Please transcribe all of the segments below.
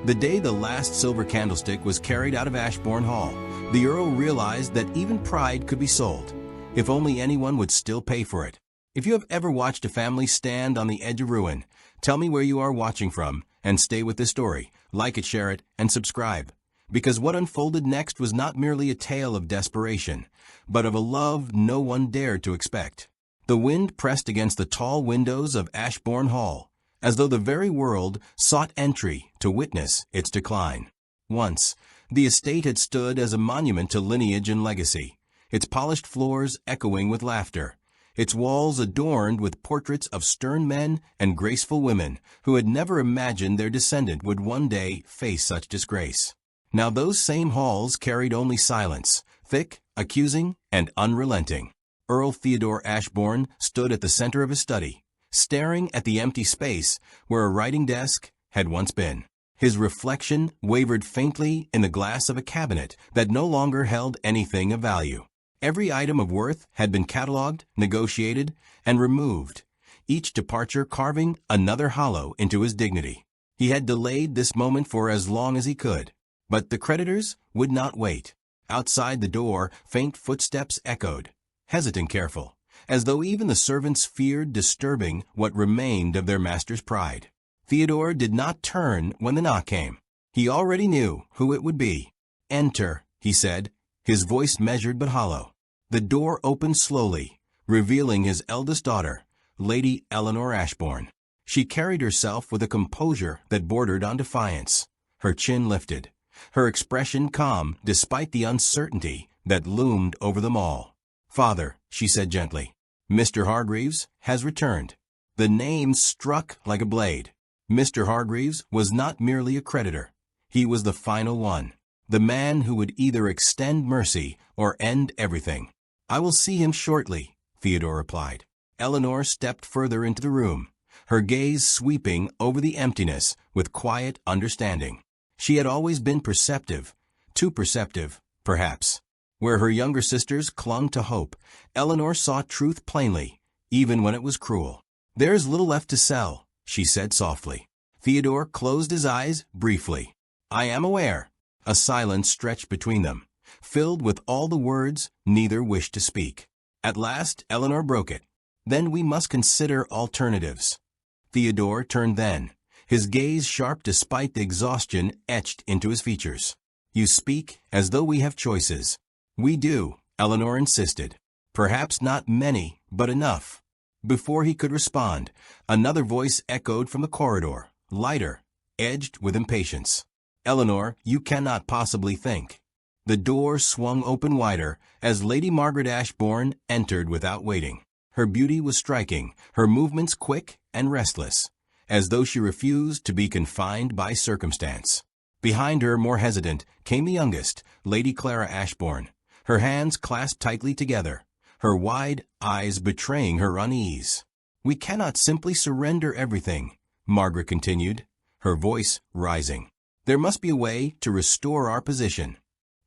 The day the last silver candlestick was carried out of Ashbourne Hall, the Earl realized that even pride could be sold, if only anyone would still pay for it. If you have ever watched a family stand on the edge of ruin, tell me where you are watching from, and stay with this story. Like it, share it, and subscribe. Because what unfolded next was not merely a tale of desperation, but of a love no one dared to expect. The wind pressed against the tall windows of Ashbourne Hall, as though the very world sought entry to witness its decline. Once, the estate had stood as a monument to lineage and legacy, its polished floors echoing with laughter, its walls adorned with portraits of stern men and graceful women who had never imagined their descendant would one day face such disgrace. Now those same halls carried only silence, thick, accusing, and unrelenting. Earl Theodore Ashbourne stood at the center of his study, staring at the empty space where a writing desk had once been. His reflection wavered faintly in the glass of a cabinet that no longer held anything of value. Every item of worth had been catalogued, negotiated, and removed, each departure carving another hollow into his dignity. He had delayed this moment for as long as he could, but the creditors would not wait. Outside the door, faint footsteps echoed, hesitant, careful, as though even the servants feared disturbing what remained of their master's pride. Theodore did not turn when the knock came. He already knew who it would be. "Enter," he said, his voice measured but hollow. The door opened slowly, revealing his eldest daughter, Lady Eleanor Ashbourne. She carried herself with a composure that bordered on defiance, her chin lifted, her expression calm despite the uncertainty that loomed over them all. "Father," she said gently, "Mr. Hargreaves has returned." The name struck like a blade. Mr. Hargreaves was not merely a creditor. He was the final one, the man who would either extend mercy or end everything. "I will see him shortly," Theodore replied. Eleanor stepped further into the room, her gaze sweeping over the emptiness with quiet understanding. She had always been perceptive, too perceptive, perhaps. Where her younger sisters clung to hope, Eleanor saw truth plainly, even when it was cruel. "There's little left to sell," she said softly. Theodore closed his eyes briefly. "I am aware." A silence stretched between them, filled with all the words neither wished to speak. At last Eleanor broke it. "Then we must consider alternatives." Theodore turned then, his gaze sharp despite the exhaustion etched into his features. "You speak as though we have choices." "We do," Eleanor insisted. "Perhaps not many, but enough." Before he could respond, another voice echoed from the corridor, lighter, edged with impatience. "Eleanor, you cannot possibly think." The door swung open wider as Lady Margaret Ashbourne entered without waiting. Her beauty was striking, her movements quick and restless, as though she refused to be confined by circumstance. Behind her, more hesitant, came the youngest, Lady Clara Ashbourne, her hands clasped tightly together, her wide eyes betraying her unease. "We cannot simply surrender everything," Margaret continued, her voice rising. "There must be a way to restore our position."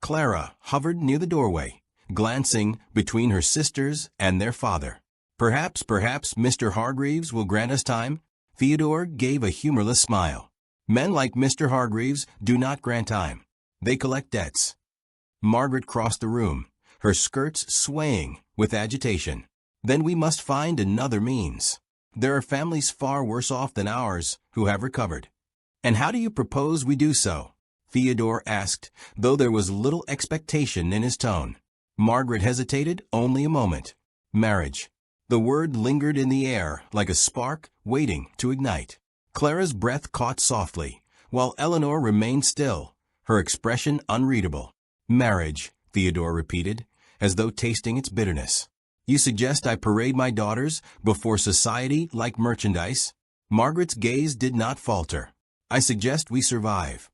Clara hovered near the doorway, glancing between her sisters and their father. Perhaps Mr. Hargreaves will grant us time." Theodore gave a humorless smile. "Men like Mr. Hargreaves do not grant time. They collect debts." Margaret crossed the room, her skirts swaying with agitation. "Then we must find another means. There are families far worse off than ours who have recovered." "And how do you propose we do so?" Theodore asked, though there was little expectation in his tone. Margaret hesitated only a moment. "Marriage." The word lingered in the air like a spark waiting to ignite. Clara's breath caught softly, while Eleanor remained still, her expression unreadable. "Marriage," Theodore repeated, as though tasting its bitterness. "You suggest I parade my daughters before society like merchandise?" Margaret's gaze did not falter. "I suggest we survive."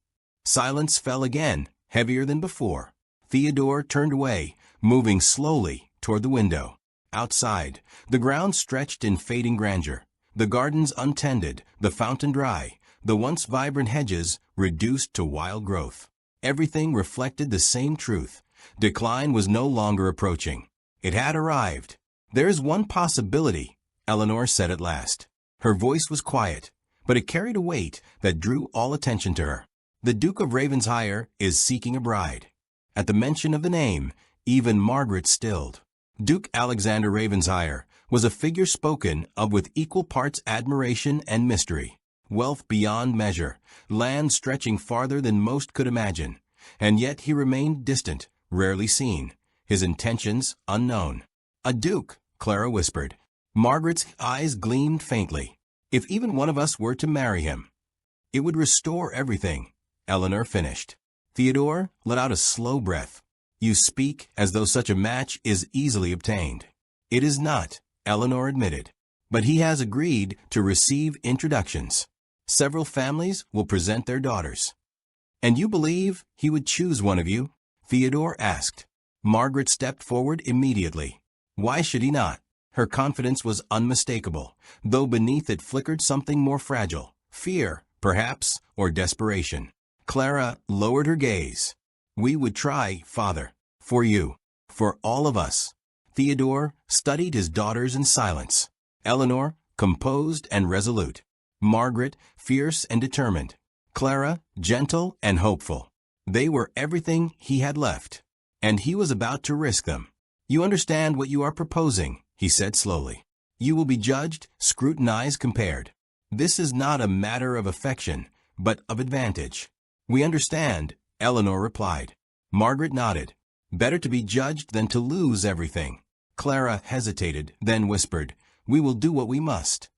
Silence fell again, heavier than before. Theodore turned away, moving slowly toward the window. Outside, the ground stretched in fading grandeur, the gardens untended, the fountain dry, the once vibrant hedges reduced to wild growth. Everything reflected the same truth. Decline was no longer approaching. It had arrived. "There is one possibility," Eleanor said at last. Her voice was quiet, but it carried a weight that drew all attention to her. The Duke of Ravensshire is seeking a bride. At the mention of the name, even Margaret stilled. Duke Alexander Ravensshire was a figure spoken of with equal parts admiration and mystery. Wealth beyond measure, land stretching farther than most could imagine, and yet he remained distant, rarely seen, his intentions unknown. A duke, Clara whispered. Margaret's eyes gleamed faintly. If even one of us were to marry him, it would restore everything, Eleanor finished. Theodore let out a slow breath. You speak as though such a match is easily obtained. It is not, Eleanor admitted. But he has agreed to receive introductions. Several families will present their daughters. And you believe he would choose one of you? Theodore asked. Margaret stepped forward immediately. Why should he not? Her confidence was unmistakable, though beneath it flickered something more fragile. Fear, perhaps, or desperation. Clara lowered her gaze. We would try, Father. For you. For all of us. Theodore studied his daughters in silence. Eleanor, composed and resolute. Margaret, fierce and determined. Clara, gentle and hopeful. They were everything he had left. And he was about to risk them. You understand what you are proposing, he said slowly. You will be judged, scrutinized, compared. This is not a matter of affection, but of advantage. We understand, Eleanor replied. Margaret nodded. Better to be judged than to lose everything. Clara hesitated, then whispered, We will do what we must.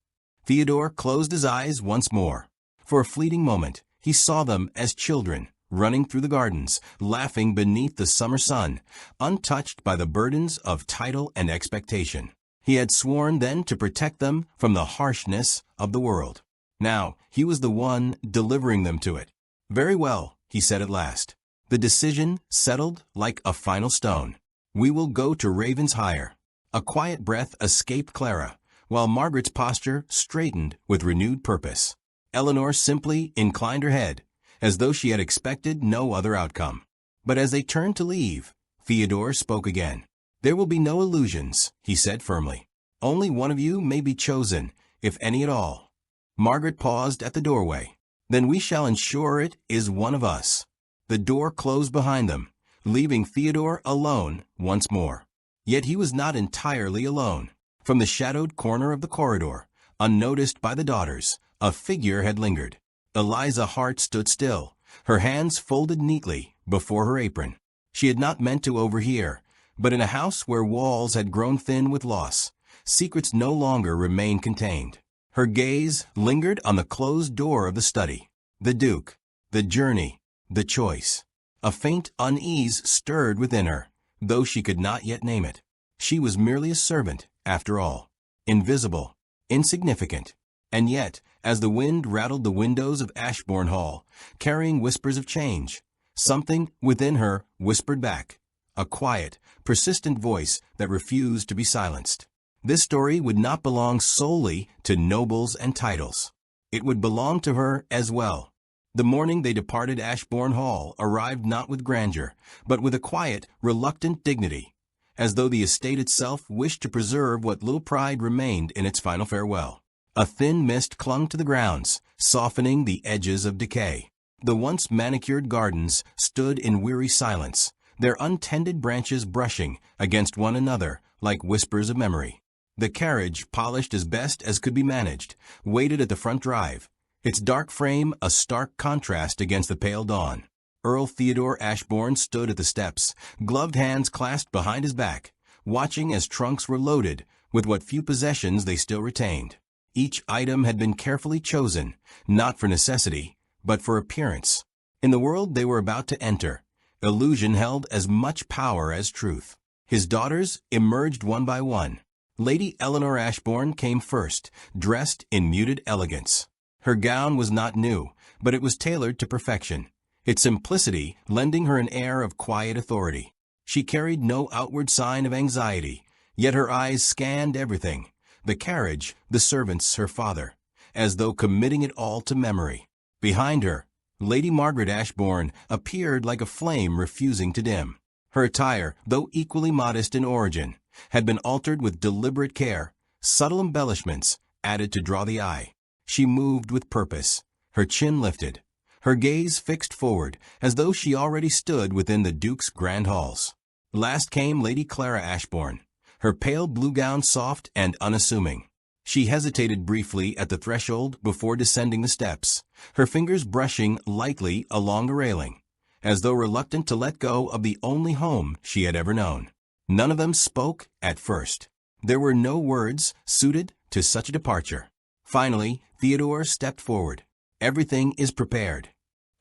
Theodore closed his eyes once more. For a fleeting moment, he saw them as children, running through the gardens, laughing beneath the summer sun, untouched by the burdens of title and expectation. He had sworn then to protect them from the harshness of the world. Now, he was the one delivering them to it. Very well, he said at last. The decision settled like a final stone. We will go to Ravensshire. A quiet breath escaped Clara, while Margaret's posture straightened with renewed purpose. Eleanor simply inclined her head, as though she had expected no other outcome. But as they turned to leave, Theodore spoke again. There will be no illusions, he said firmly. Only one of you may be chosen, if any at all. Margaret paused at the doorway. Then we shall ensure it is one of us. The door closed behind them, leaving Theodore alone once more. Yet he was not entirely alone. From the shadowed corner of the corridor, unnoticed by the daughters, a figure had lingered. Eliza Hart stood still, her hands folded neatly before her apron. She had not meant to overhear, but in a house where walls had grown thin with loss, secrets no longer remained contained. Her gaze lingered on the closed door of the study. The Duke, the journey, the choice. A faint unease stirred within her, though she could not yet name it. She was merely a servant, after all. Invisible, insignificant. And yet, as the wind rattled the windows of Ashbourne Hall, carrying whispers of change, something within her whispered back. A quiet, persistent voice that refused to be silenced. This story would not belong solely to nobles and titles. It would belong to her as well. The morning they departed Ashbourne Hall arrived not with grandeur, but with a quiet, reluctant dignity, as though the estate itself wished to preserve what little pride remained in its final farewell. A thin mist clung to the grounds, softening the edges of decay. The once manicured gardens stood in weary silence, their untended branches brushing against one another like whispers of memory. The carriage, polished as best as could be managed, waited at the front drive, its dark frame a stark contrast against the pale dawn. Earl Theodore Ashbourne stood at the steps, gloved hands clasped behind his back, watching as trunks were loaded with what few possessions they still retained. Each item had been carefully chosen, not for necessity, but for appearance. In the world they were about to enter, illusion held as much power as truth. His daughters emerged one by one. Lady Eleanor Ashbourne came first, dressed in muted elegance. Her gown was not new, but it was tailored to perfection, its simplicity lending her an air of quiet authority. She carried no outward sign of anxiety, yet her eyes scanned everything, the carriage, the servants, her father, as though committing it all to memory. Behind her, Lady Margaret Ashbourne appeared like a flame refusing to dim. Her attire, though equally modest in origin, had been altered with deliberate care, subtle embellishments added to draw the eye. She moved with purpose, her chin lifted, her gaze fixed forward, as though she already stood within the Duke's grand halls. Last came Lady Clara Ashbourne, her pale blue gown soft and unassuming. She hesitated briefly at the threshold before descending the steps, her fingers brushing lightly along the railing, as though reluctant to let go of the only home she had ever known. None of them spoke at first. There were no words suited to such a departure. Finally, Theodore stepped forward. "Everything is prepared."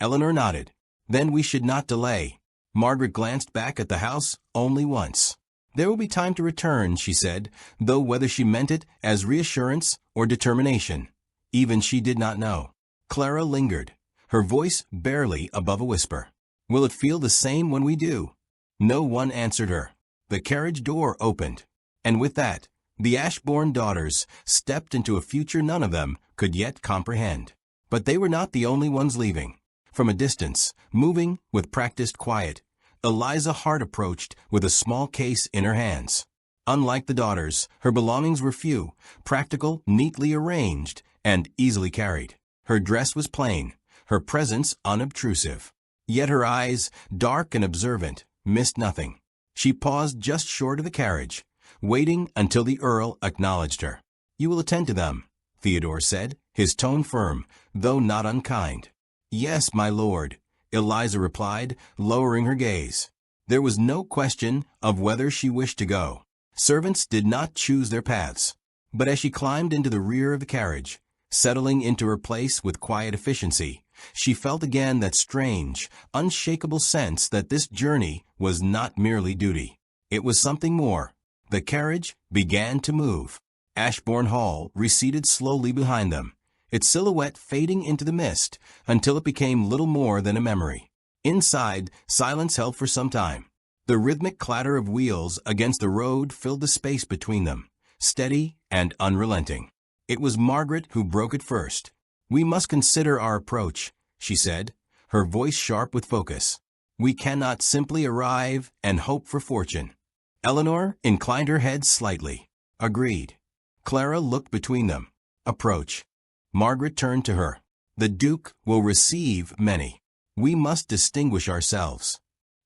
Eleanor nodded. "Then we should not delay." Margaret glanced back at the house only once. "There will be time to return," she said, though whether she meant it as reassurance or determination, even she did not know. Clara lingered, her voice barely above a whisper. "Will it feel the same when we do?" No one answered her. The carriage door opened, and with that, the Ashbourne daughters stepped into a future none of them could yet comprehend. But they were not the only ones leaving. From a distance, moving with practiced quiet, Eliza Hart approached with a small case in her hands. Unlike the daughters, her belongings were few, practical, neatly arranged, and easily carried. Her dress was plain, her presence unobtrusive. Yet her eyes, dark and observant, missed nothing. She paused just short of the carriage, waiting until the Earl acknowledged her. "You will attend to them," Theodore said, his tone firm, though not unkind. "Yes, my lord," Eliza replied, lowering her gaze. There was no question of whether she wished to go. Servants did not choose their paths. But as she climbed into the rear of the carriage, settling into her place with quiet efficiency, she felt again that strange, unshakable sense that this journey was not merely duty. It was something more. The carriage began to move. Ashbourne Hall receded slowly behind them, its silhouette fading into the mist until it became little more than a memory. Inside, silence held for some time. The rhythmic clatter of wheels against the road filled the space between them, steady and unrelenting. It was Margaret who broke it first. "We must consider our approach," she said, her voice sharp with focus. "We cannot simply arrive and hope for fortune." Eleanor inclined her head slightly. "Agreed." Clara looked between them. "Approach." Margaret turned to her. "The Duke will receive many. We must distinguish ourselves."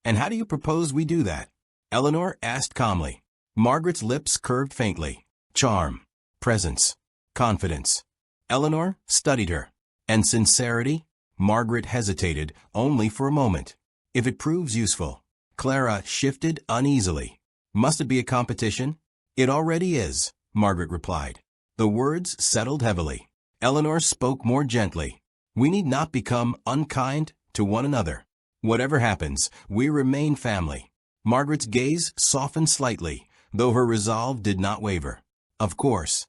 "And how do you propose we do that?" Eleanor asked calmly. Margaret's lips curved faintly. "Charm, presence, confidence." Eleanor studied her. "And sincerity?" Margaret hesitated only for a moment. "If it proves useful." Clara shifted uneasily. "Must it be a competition?" "It already is," Margaret replied. The words settled heavily. Eleanor spoke more gently. "We need not become unkind to one another. Whatever happens, we remain family." Margaret's gaze softened slightly, though her resolve did not waver. "Of course."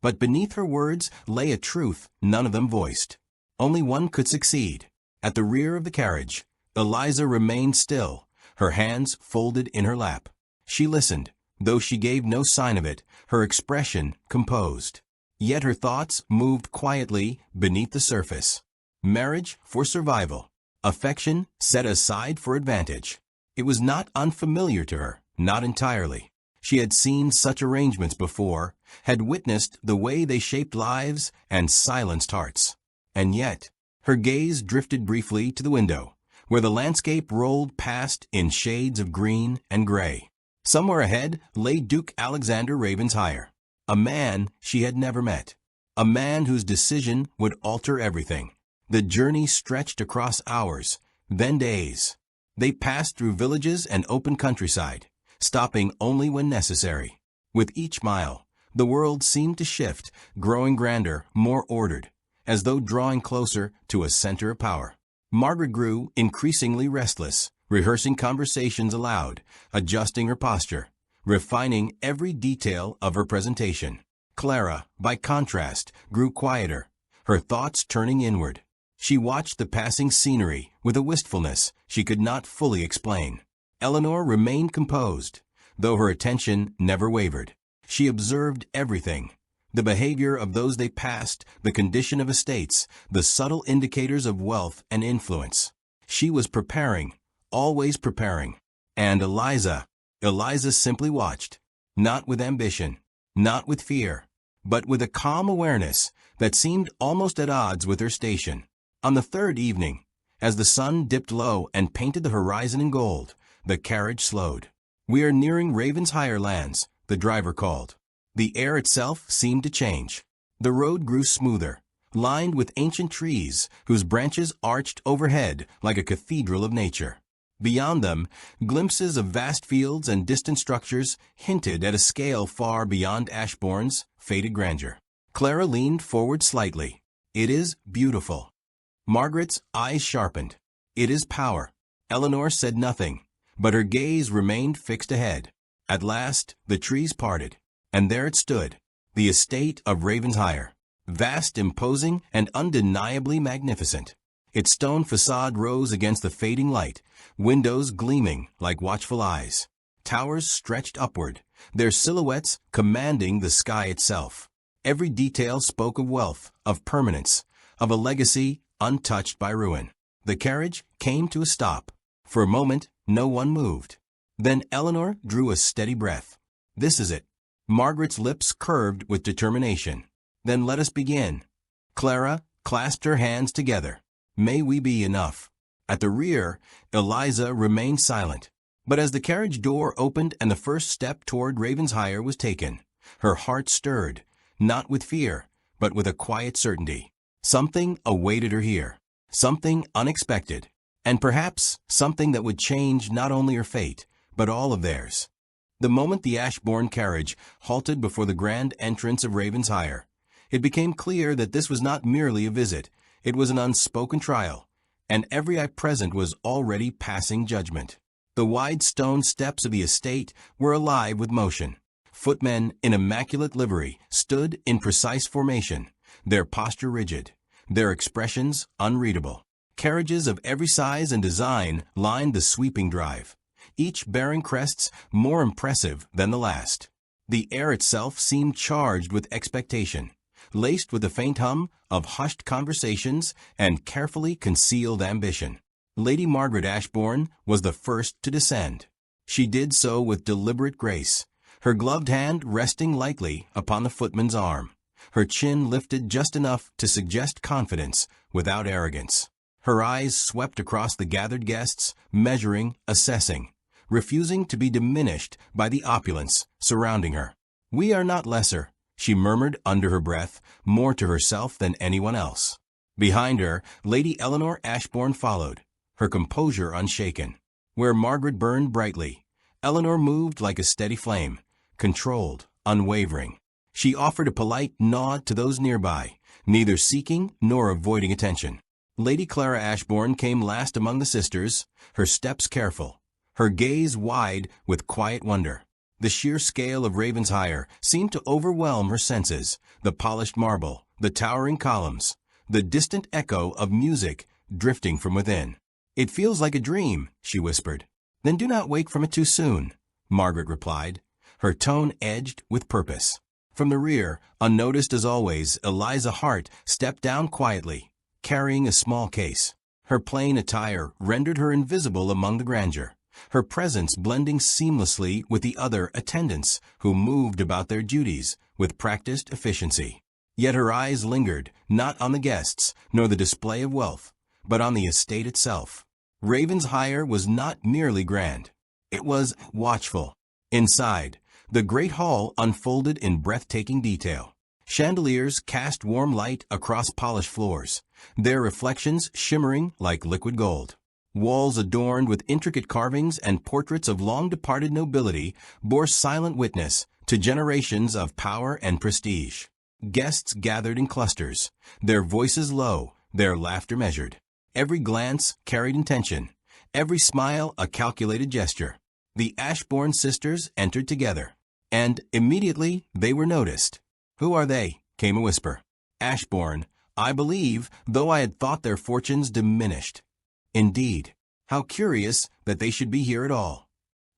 But beneath her words lay a truth none of them voiced. Only one could succeed. At the rear of the carriage, Eliza remained still, her hands folded in her lap. She listened, though she gave no sign of it, her expression composed. Yet her thoughts moved quietly beneath the surface. Marriage for survival. Affection set aside for advantage. It was not unfamiliar to her, not entirely. She had seen such arrangements before, had witnessed the way they shaped lives and silenced hearts. And yet, her gaze drifted briefly to the window, where the landscape rolled past in shades of green and gray. Somewhere ahead lay Duke Alexander Ravenshire, a man she had never met, a man whose decision would alter everything. The journey stretched across hours, then days. They passed through villages and open countryside, stopping only when necessary. With each mile, the world seemed to shift, growing grander, more ordered, as though drawing closer to a center of power. Margaret grew increasingly restless, rehearsing conversations aloud, adjusting her posture, refining every detail of her presentation. Clara, by contrast, grew quieter, her thoughts turning inward. She watched the passing scenery with a wistfulness she could not fully explain. Eleanor remained composed, though her attention never wavered. She observed everything: the behavior of those they passed, the condition of estates, the subtle indicators of wealth and influence. She was preparing, always preparing. And Eliza simply watched, not with ambition, not with fear, but with a calm awareness that seemed almost at odds with her station. On the third evening, As the sun dipped low and painted the horizon in gold, the carriage slowed. "We are nearing Ravensshire lands," the driver called. The air itself seemed to change. The road grew smoother, lined with ancient trees whose branches arched overhead like a cathedral of nature. Beyond them, glimpses of vast fields and distant structures hinted at a scale far beyond Ashbourne's faded grandeur. Clara leaned forward slightly. "It is beautiful." Margaret's eyes sharpened. "It is power." Eleanor said nothing, but her gaze remained fixed ahead. At last, the trees parted, and there it stood, the estate of Ravensshire, vast, imposing, and undeniably magnificent. Its stone facade rose against the fading light, windows gleaming like watchful eyes. Towers stretched upward, their silhouettes commanding the sky itself. Every detail spoke of wealth, of permanence, of a legacy untouched by ruin. The carriage came to a stop. For a moment, no one moved. Then Eleanor drew a steady breath. "This is it." Margaret's lips curved with determination. "Then let us begin." Clara clasped her hands together. "May we be enough." At the rear, Eliza remained silent. But as the carriage door opened and the first step toward Ravensshire was taken, her heart stirred, not with fear, but with a quiet certainty. Something awaited her here, something unexpected, and perhaps something that would change not only her fate, but all of theirs. The moment the Ashbourne carriage halted before the grand entrance of Ravensshire, it became clear that this was not merely a visit, it was an unspoken trial, and every eye present was already passing judgment. The wide stone steps of the estate were alive with motion. Footmen in immaculate livery stood in precise formation, their posture rigid, their expressions unreadable. Carriages of every size and design lined the sweeping drive, each bearing crests more impressive than the last. The air itself seemed charged with expectation, laced with the faint hum of hushed conversations and carefully concealed ambition. Lady Margaret Ashbourne was the first to descend. She did so with deliberate grace, her gloved hand resting lightly upon the footman's arm, her chin lifted just enough to suggest confidence without arrogance. Her eyes swept across the gathered guests, measuring, assessing, refusing to be diminished by the opulence surrounding her. "We are not lesser," she murmured under her breath, more to herself than anyone else. Behind her, Lady Eleanor Ashbourne followed, her composure unshaken. Where Margaret burned brightly, Eleanor moved like a steady flame, controlled, unwavering. She offered a polite nod to those nearby, neither seeking nor avoiding attention. Lady Clara Ashbourne came last among the sisters, her steps careful, her gaze wide with quiet wonder. The sheer scale of Ravensshire seemed to overwhelm her senses, the polished marble, the towering columns, the distant echo of music drifting from within. "It feels like a dream," she whispered. "Then do not wake from it too soon," Margaret replied, her tone edged with purpose. From the rear, unnoticed as always, Eliza Hart stepped down quietly, carrying a small case. Her plain attire rendered her invisible among the grandeur, her presence blending seamlessly with the other attendants who moved about their duties with practiced efficiency. Yet her eyes lingered, not on the guests, nor the display of wealth, but on the estate itself. Ravensshire was not merely grand. It was watchful. Inside, the great hall unfolded in breathtaking detail. Chandeliers cast warm light across polished floors, their reflections shimmering like liquid gold. Walls adorned with intricate carvings and portraits of long-departed nobility bore silent witness to generations of power and prestige. Guests gathered in clusters, their voices low, their laughter measured. Every glance carried intention, every smile a calculated gesture. The Ashbourne sisters entered together, and immediately they were noticed. "Who are they?" came a whisper. "Ashbourne, I believe, though I had thought their fortunes diminished." "Indeed. How curious that they should be here at all."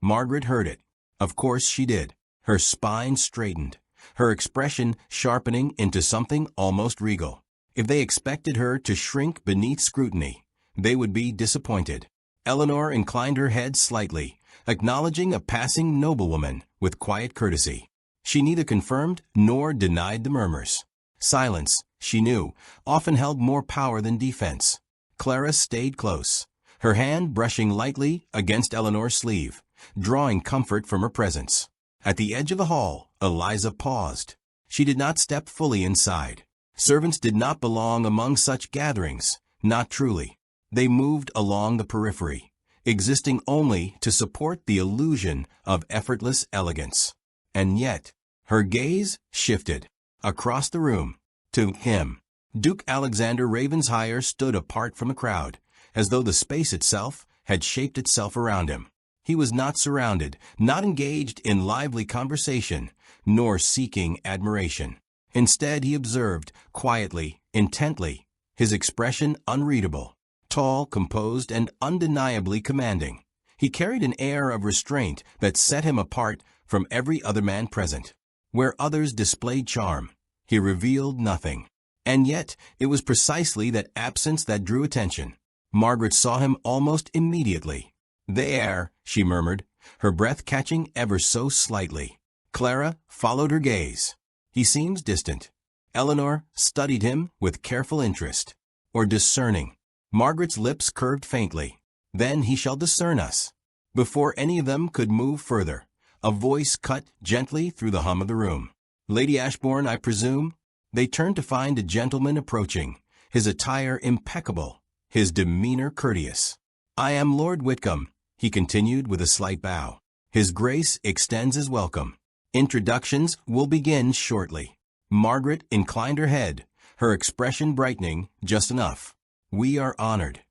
Margaret heard it. Of course she did. Her spine straightened, her expression sharpening into something almost regal. If they expected her to shrink beneath scrutiny, they would be disappointed. Eleanor inclined her head slightly, acknowledging a passing noblewoman with quiet courtesy. She neither confirmed nor denied the murmurs. Silence, she knew, often held more power than defense. Clara stayed close, her hand brushing lightly against Eleanor's sleeve, drawing comfort from her presence. At the edge of the hall, Eliza paused. She did not step fully inside. Servants did not belong among such gatherings, not truly. They moved along the periphery, existing only to support the illusion of effortless elegance. And yet, her gaze shifted across the room to him. Duke Alexander Ravensshire stood apart from the crowd, as though the space itself had shaped itself around him. He was not surrounded, not engaged in lively conversation, nor seeking admiration. Instead, he observed, quietly, intently, his expression unreadable. Tall, composed, and undeniably commanding, he carried an air of restraint that set him apart from every other man present. Where others displayed charm, he revealed nothing. And yet, it was precisely that absence that drew attention. Margaret saw him almost immediately. "There," she murmured, her breath catching ever so slightly. Clara followed her gaze. "He seems distant." Eleanor studied him with careful interest. "Or discerning." Margaret's lips curved faintly. "Then he shall discern us." Before any of them could move further, a voice cut gently through the hum of the room. "Lady Ashbourne, I presume?" They turned to find a gentleman approaching, his attire impeccable, his demeanor courteous. "I am Lord Whitcomb," he continued with a slight bow. "His Grace extends his welcome. Introductions will begin shortly." Margaret inclined her head, her expression brightening just enough. "We are honored."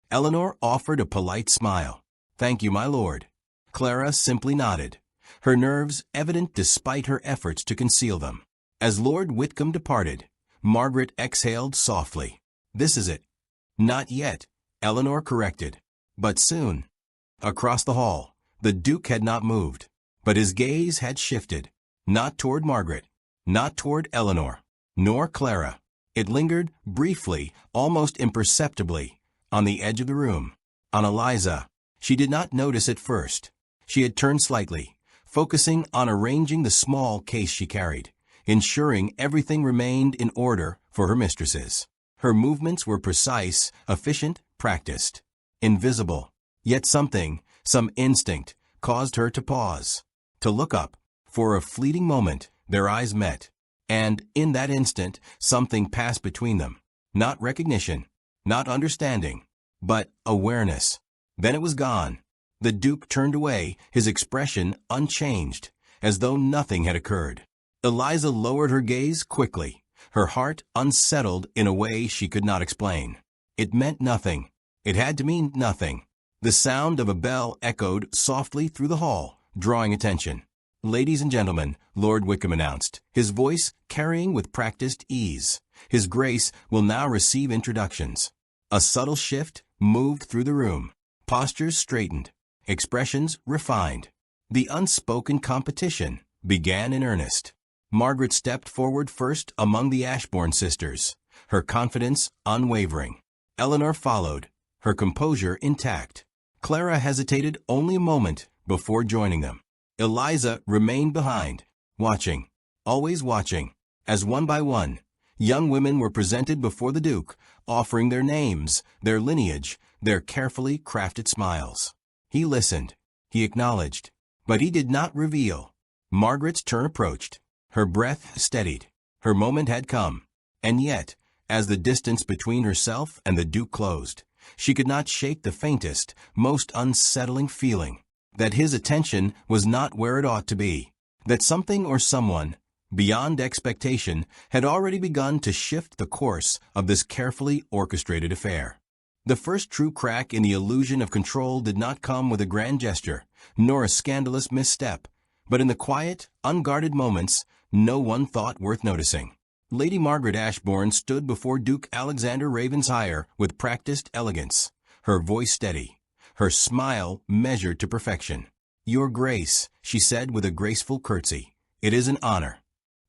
Eleanor offered a polite smile. "Thank you, my lord." Clara simply nodded, her nerves evident despite her efforts to conceal them. As Lord Whitcomb departed, Margaret exhaled softly. "This is it." "Not yet," Eleanor corrected. "But soon." Across the hall, the Duke had not moved, but his gaze had shifted, not toward Margaret, not toward Eleanor, nor Clara. It lingered briefly, almost imperceptibly, on the edge of the room, on Eliza. She did not notice at first. She had turned slightly, focusing on arranging the small case she carried, ensuring everything remained in order for her mistresses. Her movements were precise, efficient, practiced. Invisible. Yet something, some instinct, caused her to pause, to look up. For a fleeting moment, their eyes met. And, in that instant, something passed between them. Not recognition, not understanding, but awareness. Then it was gone. The Duke turned away, his expression unchanged, as though nothing had occurred. Eliza lowered her gaze quickly, her heart unsettled in a way she could not explain. It meant nothing. It had to mean nothing. The sound of a bell echoed softly through the hall, drawing attention. "Ladies and gentlemen," Lord Whitcomb announced, his voice carrying with practiced ease. "His Grace will now receive introductions." A subtle shift moved through the room. Postures straightened, expressions refined. The unspoken competition began in earnest. Margaret stepped forward first among the Ashbourne sisters, her confidence unwavering. Eleanor followed, her composure intact. Clara hesitated only a moment before joining them. Eliza remained behind, watching, always watching. As one by one, young women were presented before the Duke, offering their names, their lineage, their carefully crafted smiles. He listened, he acknowledged, but he did not reveal. Margaret's turn approached. Her breath steadied. Her moment had come. And yet, as the distance between herself and the Duke closed, she could not shake the faintest, most unsettling feeling that his attention was not where it ought to be, that something or someone, beyond expectation, had already begun to shift the course of this carefully orchestrated affair. The first true crack in the illusion of control did not come with a grand gesture, nor a scandalous misstep, but in the quiet, unguarded moments no one thought worth noticing. Lady Margaret Ashbourne stood before Duke Alexander Ravensshire with practiced elegance, her voice steady, her smile measured to perfection. "Your Grace," she said with a graceful curtsy, "it is an honor."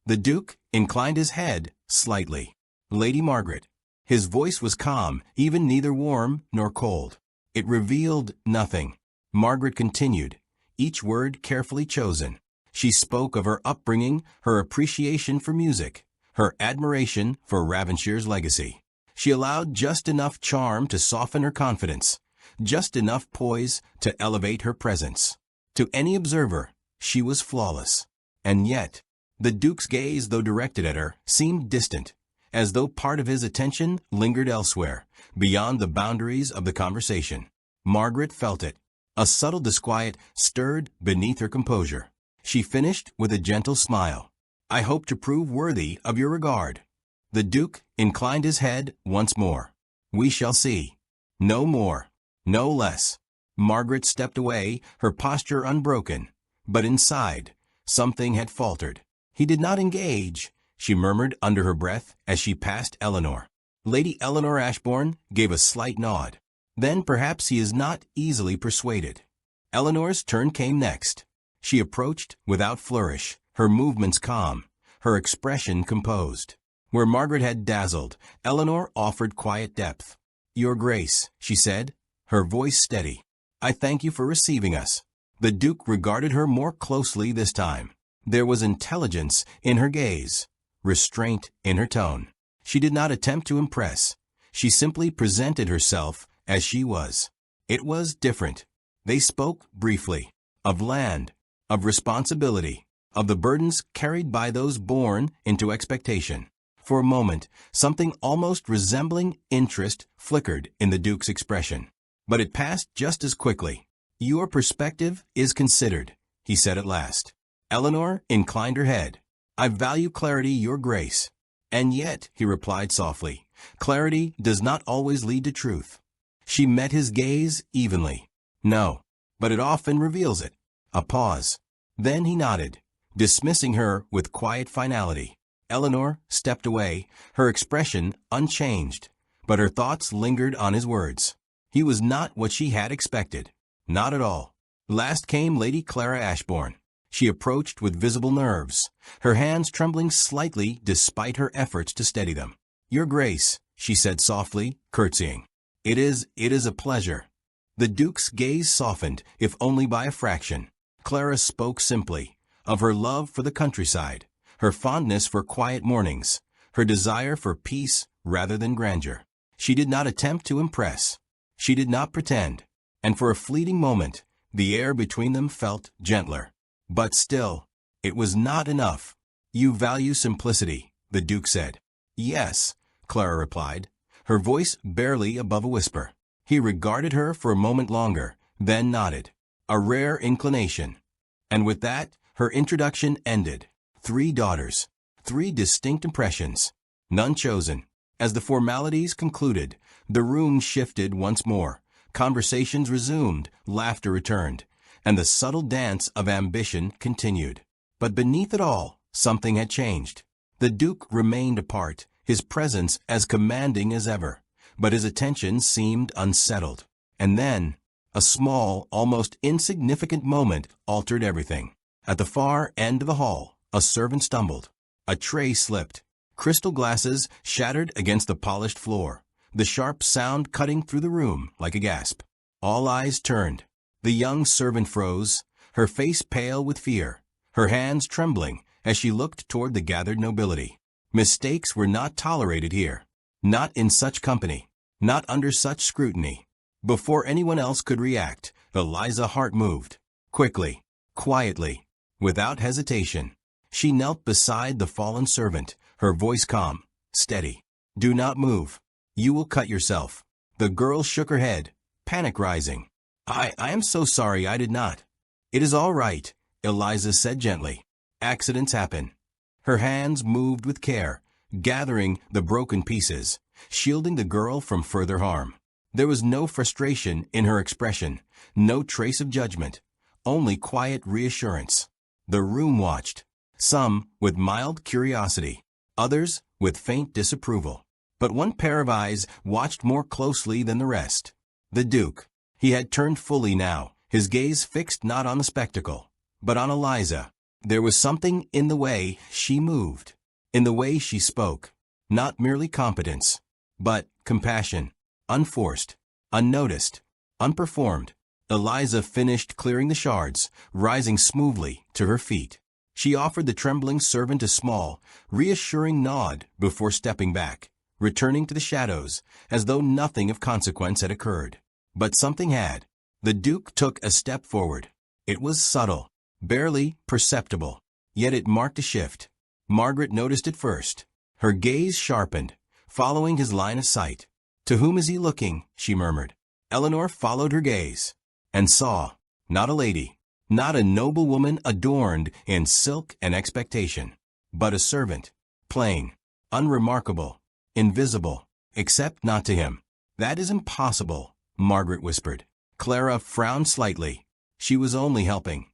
The Duke inclined his head slightly. "Lady Margaret." His voice was calm, even neither warm nor cold. It revealed nothing. Margaret continued, each word carefully chosen. She spoke of her upbringing, her appreciation for music, her admiration for Ravenshire's legacy. She allowed just enough charm to soften her confidence, just enough poise to elevate her presence. To any observer, she was flawless. And yet, the Duke's gaze, though directed at her, seemed distant, as though part of his attention lingered elsewhere, beyond the boundaries of the conversation. Margaret felt it. A subtle disquiet stirred beneath her composure. She finished with a gentle smile. "I hope to prove worthy of your regard." The Duke inclined his head once more. "We shall see. No more, no less." Margaret stepped away, her posture unbroken. But inside, something had faltered. "He did not engage," she murmured under her breath as she passed Eleanor. Lady Eleanor Ashbourne gave a slight nod. "Then perhaps he is not easily persuaded." Eleanor's turn came next. She approached without flourish, her movements calm, her expression composed. Where Margaret had dazzled, Eleanor offered quiet depth. "Your Grace," she said, her voice steady, "I thank you for receiving us." The Duke regarded her more closely this time. There was intelligence in her gaze, restraint in her tone. She did not attempt to impress. She simply presented herself as she was. It was different. They spoke briefly of land, of responsibility, of the burdens carried by those born into expectation. For a moment, something almost resembling interest flickered in the Duke's expression. But it passed just as quickly. "Your perspective is considered," he said at last. Eleanor inclined her head. "I value clarity, Your Grace." "And yet," he replied softly, "clarity does not always lead to truth." She met his gaze evenly. "No, but it often reveals it." A pause. Then he nodded, dismissing her with quiet finality. Eleanor stepped away, her expression unchanged, but her thoughts lingered on his words. He was not what she had expected. Not at all. Last came Lady Clara Ashbourne. She approached with visible nerves, her hands trembling slightly despite her efforts to steady them. "Your Grace," she said softly, curtsying. It is a pleasure." The Duke's gaze softened, if only by a fraction. Clara spoke simply, of her love for the countryside, her fondness for quiet mornings, her desire for peace rather than grandeur. She did not attempt to impress. She did not pretend. And for a fleeting moment, the air between them felt gentler. But still, it was not enough. "You value simplicity," the Duke said. "Yes," Clara replied, her voice barely above a whisper. He regarded her for a moment longer, then nodded. A rare inclination. And with that, her introduction ended. 3 daughters. 3 distinct impressions. None chosen. As the formalities concluded, the room shifted once more. Conversations resumed, laughter returned, and the subtle dance of ambition continued. But beneath it all, something had changed. The Duke remained apart, his presence as commanding as ever, but his attention seemed unsettled. And then, a small, almost insignificant moment altered everything. At the far end of the hall, a servant stumbled. A tray slipped. Crystal glasses shattered against the polished floor, the sharp sound cutting through the room like a gasp. All eyes turned. The young servant froze, her face pale with fear, her hands trembling as she looked toward the gathered nobility. Mistakes were not tolerated here. Not in such company. Not under such scrutiny. Before anyone else could react, Eliza's heart moved. Quickly, quietly, without hesitation. She knelt beside the fallen servant, her voice calm, steady. "Do not move. You will cut yourself." The girl shook her head, panic rising. I am so sorry, I did not." "It is all right," Eliza said gently. "Accidents happen." Her hands moved with care, gathering the broken pieces, shielding the girl from further harm. There was no frustration in her expression, no trace of judgment, only quiet reassurance. The room watched, some with mild curiosity, others with faint disapproval. But one pair of eyes watched more closely than the rest. The Duke. He had turned fully now, his gaze fixed not on the spectacle, but on Eliza. There was something in the way she moved, in the way she spoke. Not merely competence, but compassion. Unforced, unnoticed, unperformed. Eliza finished clearing the shards, rising smoothly to her feet. She offered the trembling servant a small, reassuring nod before stepping back, returning to the shadows, as though nothing of consequence had occurred. But something had. The Duke took a step forward. It was subtle, barely perceptible, yet it marked a shift. Margaret noticed it first. Her gaze sharpened, following his line of sight. "To whom is he looking?" she murmured. Eleanor followed her gaze, and saw, not a lady, not a noble woman adorned in silk and expectation, but a servant, plain, unremarkable, invisible, except not to him. "That is impossible," Margaret whispered. Clara frowned slightly. She was only helping.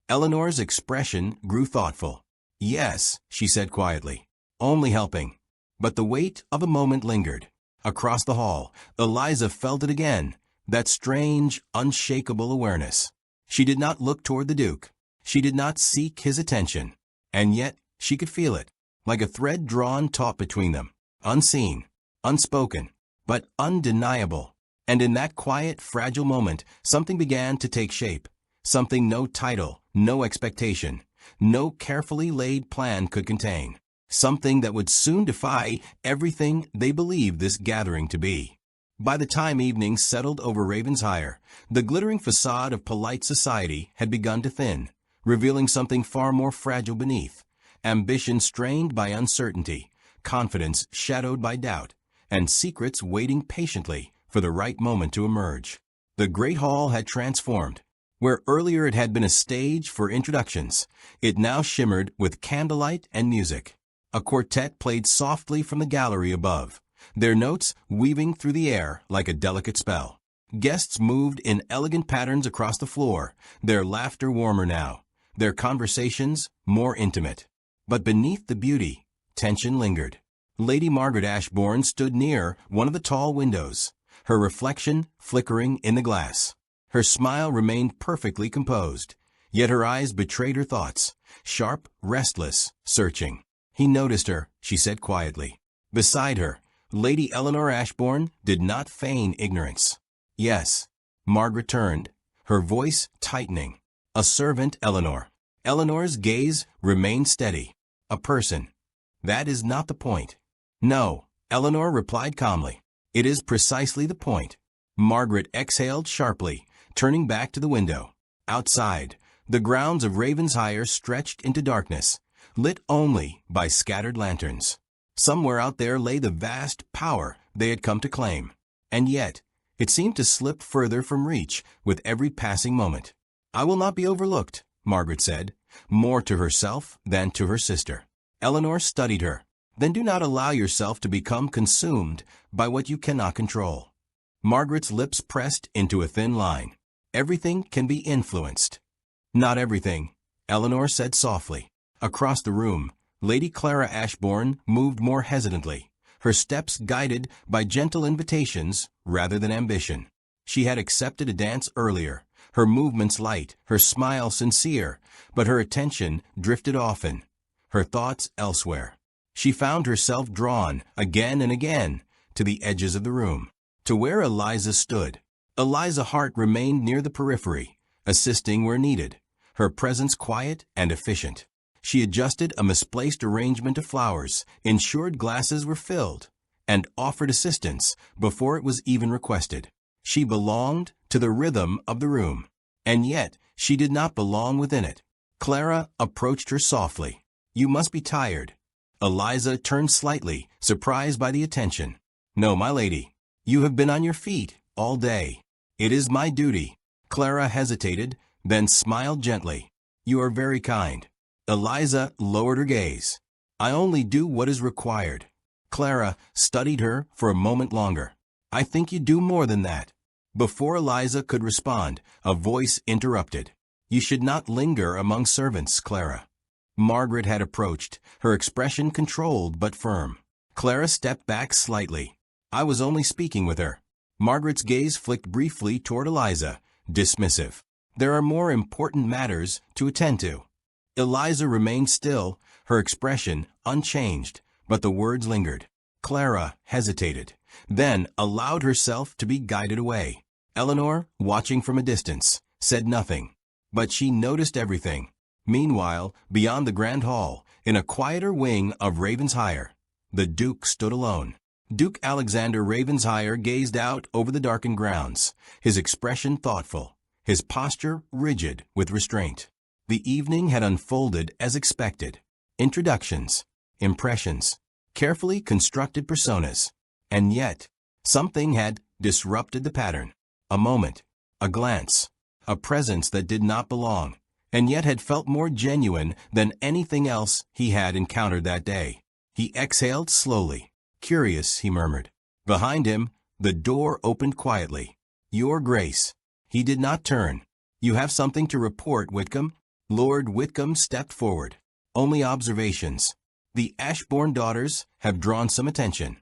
Eleanor's expression grew thoughtful. "Yes," she said quietly, "only helping." But the weight of a moment lingered. Across the hall, Eliza felt it again, that strange, unshakable awareness. She did not look toward the Duke. She did not seek his attention. And yet, she could feel it, like a thread drawn taut between them, unseen, unspoken, but undeniable. And in that quiet, fragile moment, something began to take shape. Something no title, no expectation, no carefully laid plan could contain. Something that would soon defy everything they believed this gathering to be. By the time evening settled over Ravensshire, the glittering facade of polite society had begun to thin, revealing something far more fragile beneath. Ambition strained by uncertainty, confidence shadowed by doubt, and secrets waiting patiently for the right moment to emerge. The great hall had transformed. Where earlier it had been a stage for introductions, it now shimmered with candlelight and music. A quartet played softly from the gallery above, their notes weaving through the air like a delicate spell. Guests moved in elegant patterns across the floor, their laughter warmer now, their conversations more intimate. But beneath the beauty, tension lingered. Lady Margaret Ashbourne stood near one of the tall windows, her reflection flickering in the glass. Her smile remained perfectly composed, yet her eyes betrayed her thoughts, sharp, restless, searching. "He noticed her," she said quietly. Beside her, Lady Eleanor Ashbourne did not feign ignorance. "Yes." Margaret turned, her voice tightening. "A servant, Eleanor." Eleanor's gaze remained steady. "A person. That is not the point." "No," Eleanor replied calmly. "It is precisely the point." Margaret exhaled sharply, turning back to the window. Outside, the grounds of Ravensshire stretched into darkness, lit only by scattered lanterns. Somewhere out there lay the vast power they had come to claim. And yet, it seemed to slip further from reach with every passing moment. "I will not be overlooked," Margaret said, more to herself than to her sister. Eleanor studied her. "Then do not allow yourself to become consumed by what you cannot control." Margaret's lips pressed into a thin line. "Everything can be influenced." "Not everything," Eleanor said softly. Across the room, Lady Clara Ashbourne moved more hesitantly, her steps guided by gentle invitations rather than ambition. She had accepted a dance earlier, her movements light, her smile sincere, but her attention drifted often, her thoughts elsewhere. She found herself drawn, again and again, to the edges of the room, to where Eliza stood. Eliza Hart remained near the periphery, assisting where needed, her presence quiet and efficient. She adjusted a misplaced arrangement of flowers, ensured glasses were filled, and offered assistance before it was even requested. She belonged to the rhythm of the room, and yet she did not belong within it. Clara approached her softly. "You must be tired." Eliza turned slightly, surprised by the attention. "No, my lady. You have been on your feet all day." "It is my duty." Clara hesitated, then smiled gently. "You are very kind." Eliza lowered her gaze. "I only do what is required." Clara studied her for a moment longer. "I think you do more than that." Before Eliza could respond, a voice interrupted. "You should not linger among servants, Clara." Margaret had approached, her expression controlled but firm. Clara stepped back slightly. "I was only speaking with her." Margaret's gaze flicked briefly toward Eliza, dismissive. "There are more important matters to attend to." Eliza remained still, her expression unchanged, but the words lingered. Clara hesitated, then allowed herself to be guided away. Eleanor, watching from a distance, said nothing, but she noticed everything. Meanwhile, beyond the grand hall, in a quieter wing of Ravensshire, the Duke stood alone. Duke Alexander Ravenshire gazed out over the darkened grounds, his expression thoughtful, his posture rigid with restraint. The evening had unfolded as expected. Introductions, impressions, carefully constructed personas. And yet, something had disrupted the pattern. A moment, a glance, a presence that did not belong, and yet had felt more genuine than anything else he had encountered that day. He exhaled slowly. Curious, he murmured. Behind him, the door opened quietly. Your Grace. He did not turn. You have something to report, Whitcomb? Lord Whitcomb stepped forward. Only observations. The Ashbourne daughters have drawn some attention.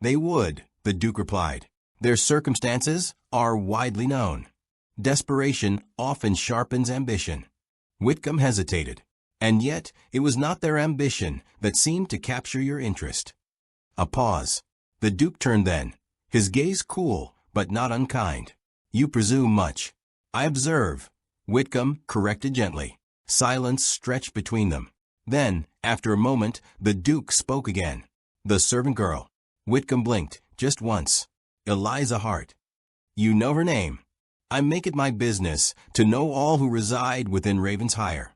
They would, the Duke replied. Their circumstances are widely known. Desperation often sharpens ambition. Whitcomb hesitated. And yet, it was not their ambition that seemed to capture your interest. A pause. The Duke turned then, his gaze cool, but not unkind. You presume much. I observe. Whitcomb corrected gently. Silence stretched between them. Then, after a moment, the Duke spoke again. The servant girl. Whitcomb blinked, just once. Eliza Hart. You know her name. I make it my business to know all who reside within Ravensshire.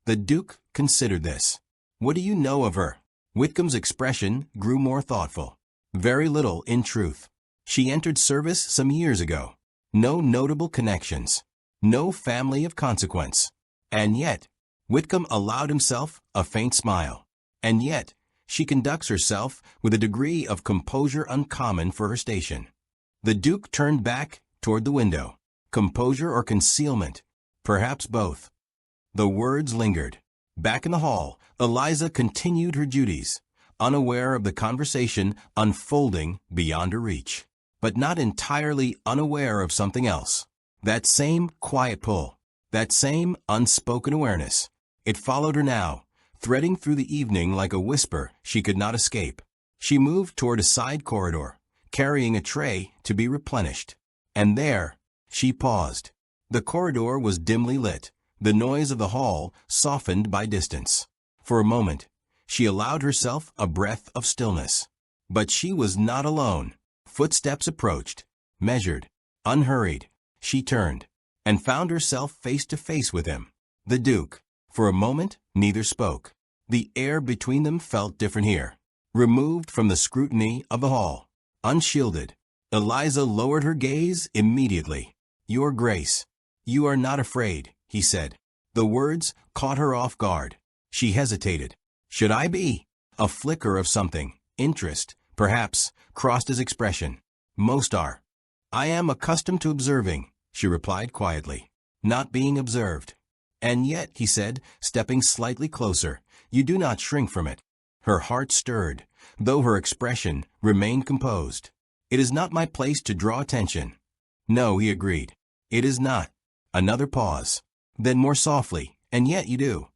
The Duke considered this. What do you know of her? Whitcomb's expression grew more thoughtful. Very little, in truth. She entered service some years ago. No notable connections. No family of consequence. And yet, Whitcomb allowed himself a faint smile. And yet, she conducts herself with a degree of composure uncommon for her station. The Duke turned back toward the window. Composure or concealment? Perhaps both. The words lingered. Back in the hall, Eliza continued her duties, unaware of the conversation unfolding beyond her reach, but not entirely unaware of something else. That same quiet pull, that same unspoken awareness. It followed her now, threading through the evening like a whisper she could not escape. She moved toward a side corridor, carrying a tray to be replenished. And there, she paused. The corridor was dimly lit, the noise of the hall softened by distance. For a moment, she allowed herself a breath of stillness. But she was not alone. Footsteps approached, measured, unhurried. She turned, and found herself face to face with him. The Duke. For a moment, neither spoke. The air between them felt different here. Removed from the scrutiny of the hall. Unshielded. Eliza lowered her gaze immediately. Your Grace. You are not afraid, he said. The words caught her off guard. She hesitated. Should I be? A flicker of something, interest, perhaps, crossed his expression. Most are. I am accustomed to observing, she replied quietly. Not being observed. And yet, he said, stepping slightly closer, you do not shrink from it. Her heart stirred, though her expression remained composed. It is not my place to draw attention. No, he agreed. It is not. Another pause. Then more softly, and yet you do.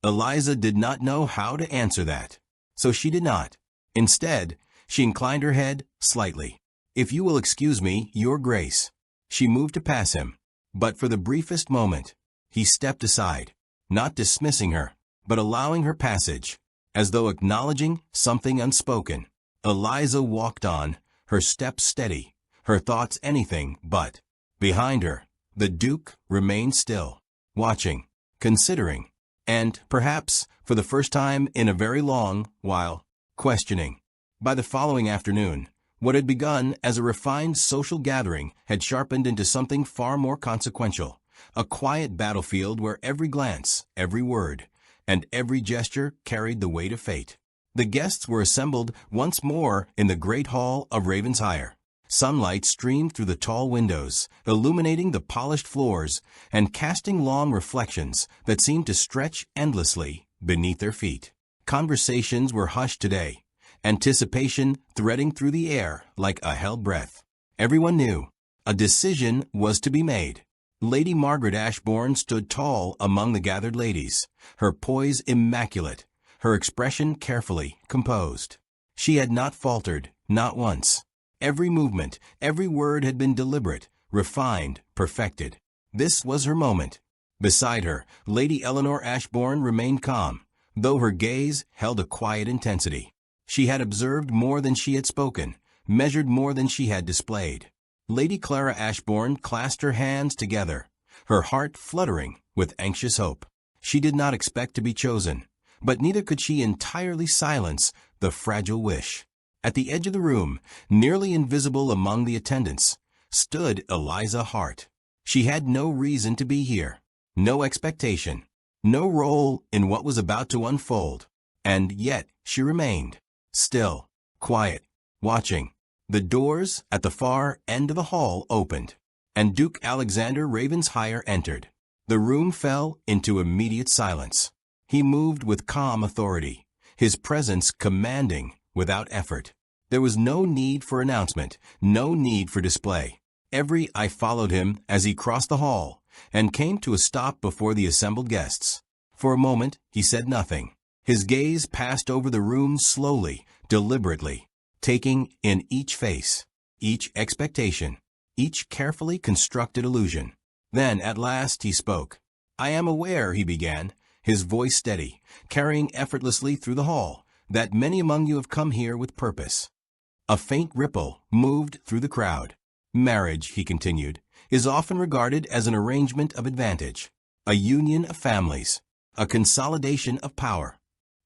Eliza did not know how to answer that. So she did not. Instead, she inclined her head slightly. If you will excuse me, Your Grace. She moved to pass him. But for the briefest moment, he stepped aside, not dismissing her, but allowing her passage, as though acknowledging something unspoken. Eliza walked on, her steps steady, her thoughts anything but. Behind her, the Duke remained still, watching, considering, and, perhaps, for the first time in a very long while, questioning. By the following afternoon, what had begun as a refined social gathering had sharpened into something far more consequential, a quiet battlefield where every glance, every word, and every gesture carried the weight of fate. The guests were assembled once more in the great hall of Ravensshire. Sunlight streamed through the tall windows, illuminating the polished floors and casting long reflections that seemed to stretch endlessly beneath their feet. Conversations were hushed today, anticipation threading through the air like a held breath. Everyone knew. A decision was to be made. Lady Margaret Ashbourne stood tall among the gathered ladies, her poise immaculate, her expression carefully composed. She had not faltered, not once. Every movement, every word had been deliberate, refined, perfected. This was her moment. Beside her, Lady Eleanor Ashbourne remained calm, though her gaze held a quiet intensity. She had observed more than she had spoken, measured more than she had displayed. Lady Clara Ashbourne clasped her hands together, her heart fluttering with anxious hope. She did not expect to be chosen, but neither could she entirely silence the fragile wish. At the edge of the room, nearly invisible among the attendants, stood Eliza Hart. She had no reason to be here, no expectation, no role in what was about to unfold, and yet she remained, still, quiet, watching. The doors at the far end of the hall opened, and Duke Alexander Ravensshire entered. The room fell into immediate silence. He moved with calm authority, his presence commanding without effort. There was no need for announcement, no need for display. Every eye followed him as he crossed the hall and came to a stop before the assembled guests. For a moment, he said nothing. His gaze passed over the room slowly, deliberately, taking in each face, each expectation, each carefully constructed illusion. Then, at last, he spoke. "I am aware," he began, his voice steady, carrying effortlessly through the hall, "that many among you have come here with purpose." A faint ripple moved through the crowd. "Marriage," he continued, "is often regarded as an arrangement of advantage, a union of families, a consolidation of power."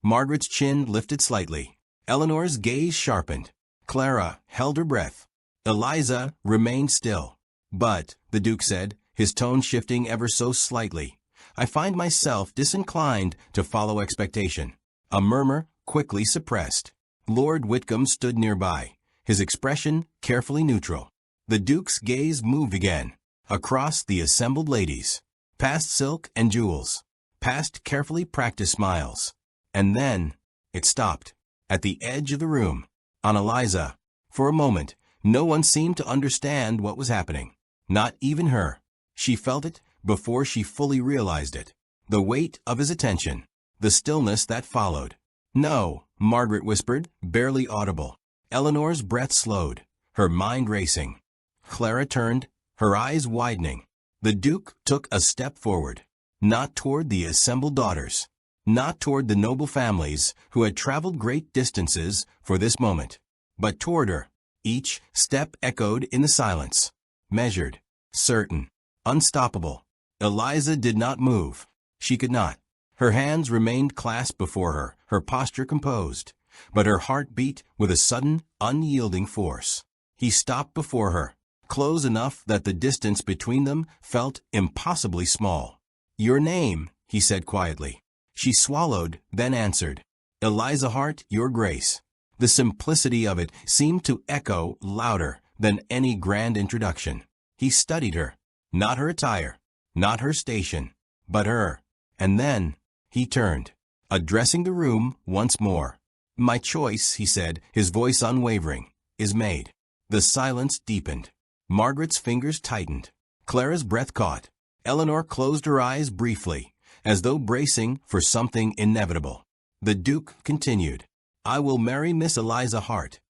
Margaret's chin lifted slightly. Eleanor's gaze sharpened. Clara held her breath. Eliza remained still. "But," the Duke said, his tone shifting ever so slightly, "I find myself disinclined to follow expectation." A murmur quickly suppressed. Lord Whitcomb stood nearby, his expression carefully neutral. The Duke's gaze moved again, across the assembled ladies, past silk and jewels, past carefully practiced smiles. And then it stopped, at the edge of the room, on Eliza. For a moment, no one seemed to understand what was happening, not even her. She felt it before she fully realized it, the weight of his attention, the stillness that followed. "No," Margaret whispered, barely audible. Eleanor's breath slowed, her mind racing. Clara turned, her eyes widening. The Duke took a step forward, not toward the assembled daughters, not toward the noble families who had traveled great distances for this moment, but toward her. Each step echoed in the silence, measured, certain, unstoppable. Eliza did not move. She could not. Her hands remained clasped before her, her posture composed, but her heart beat with a sudden, unyielding force. He stopped before her, close enough that the distance between them felt impossibly small. "Your name," he said quietly. She swallowed, then answered, "Eliza Hart, Your Grace." The simplicity of it seemed to echo louder than any grand introduction. He studied her, not her attire, not her station, but her. And then he turned, addressing the room once more. "My choice," he said, his voice unwavering, "is made." The silence deepened. Margaret's fingers tightened. Clara's breath caught. Eleanor closed her eyes briefly, as though bracing for something inevitable. The Duke continued, "I will marry Miss Eliza Hart."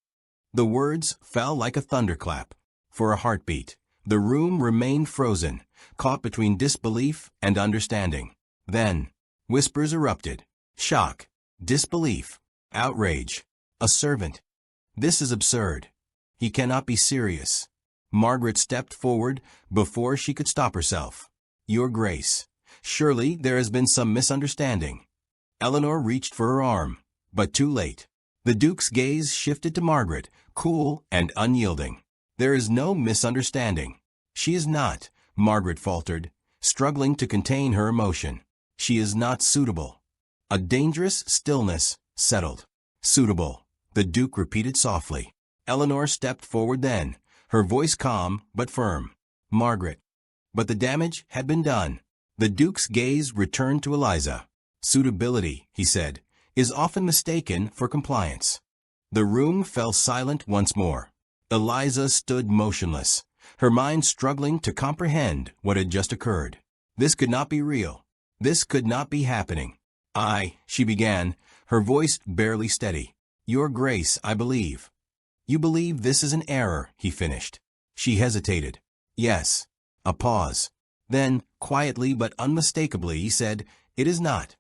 The words fell like a thunderclap. For a heartbeat, the room remained frozen, caught between disbelief and understanding. Then, whispers erupted. Shock, disbelief, outrage. A servant. "This is absurd. He cannot be serious." Margaret stepped forward before she could stop herself. "Your Grace, surely there has been some misunderstanding." Eleanor reached for her arm, but too late. The Duke's gaze shifted to Margaret, cool and unyielding. "There is no misunderstanding." "She is not," Margaret faltered, struggling to contain her emotion. "She is not suitable." A dangerous stillness settled. "Suitable," the Duke repeated softly. Eleanor stepped forward then, her voice calm but firm. "Margaret." But the damage had been done. The Duke's gaze returned to Eliza. "Suitability," he said, "is often mistaken for compliance." The room fell silent once more. Eliza stood motionless, her mind struggling to comprehend what had just occurred. This could not be real. This could not be happening. She began, her voice barely steady. "Your Grace, I believe." "You believe this is an error," he finished. She hesitated. "Yes." A pause. Then, quietly but unmistakably, he said, "It is not."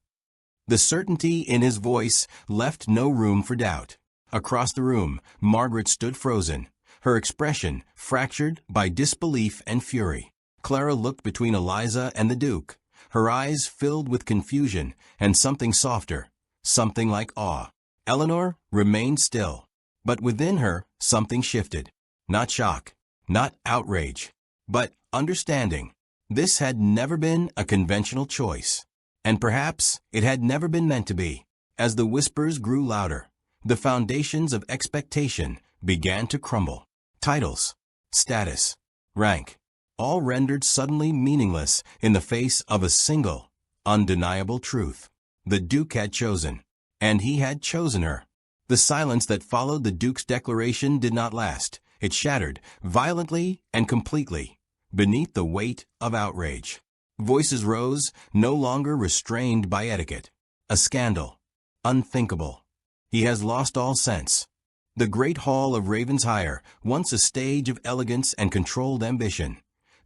The certainty in his voice left no room for doubt. Across the room, Margaret stood frozen, her expression fractured by disbelief and fury. Clara looked between Eliza and the Duke, her eyes filled with confusion and something softer, something like awe. Eleanor remained still, but within her something shifted. Not shock, not outrage, but understanding. This had never been a conventional choice, and perhaps it had never been meant to be. As the whispers grew louder, the foundations of expectation began to crumble. Titles, status, rank, all rendered suddenly meaningless in the face of a single, undeniable truth. The Duke had chosen, and he had chosen her. The silence that followed the Duke's declaration did not last. It shattered, violently and completely, beneath the weight of outrage. Voices rose, no longer restrained by etiquette. A scandal. Unthinkable. He has lost all sense. The great hall of Ravenshire, once a stage of elegance and controlled ambition,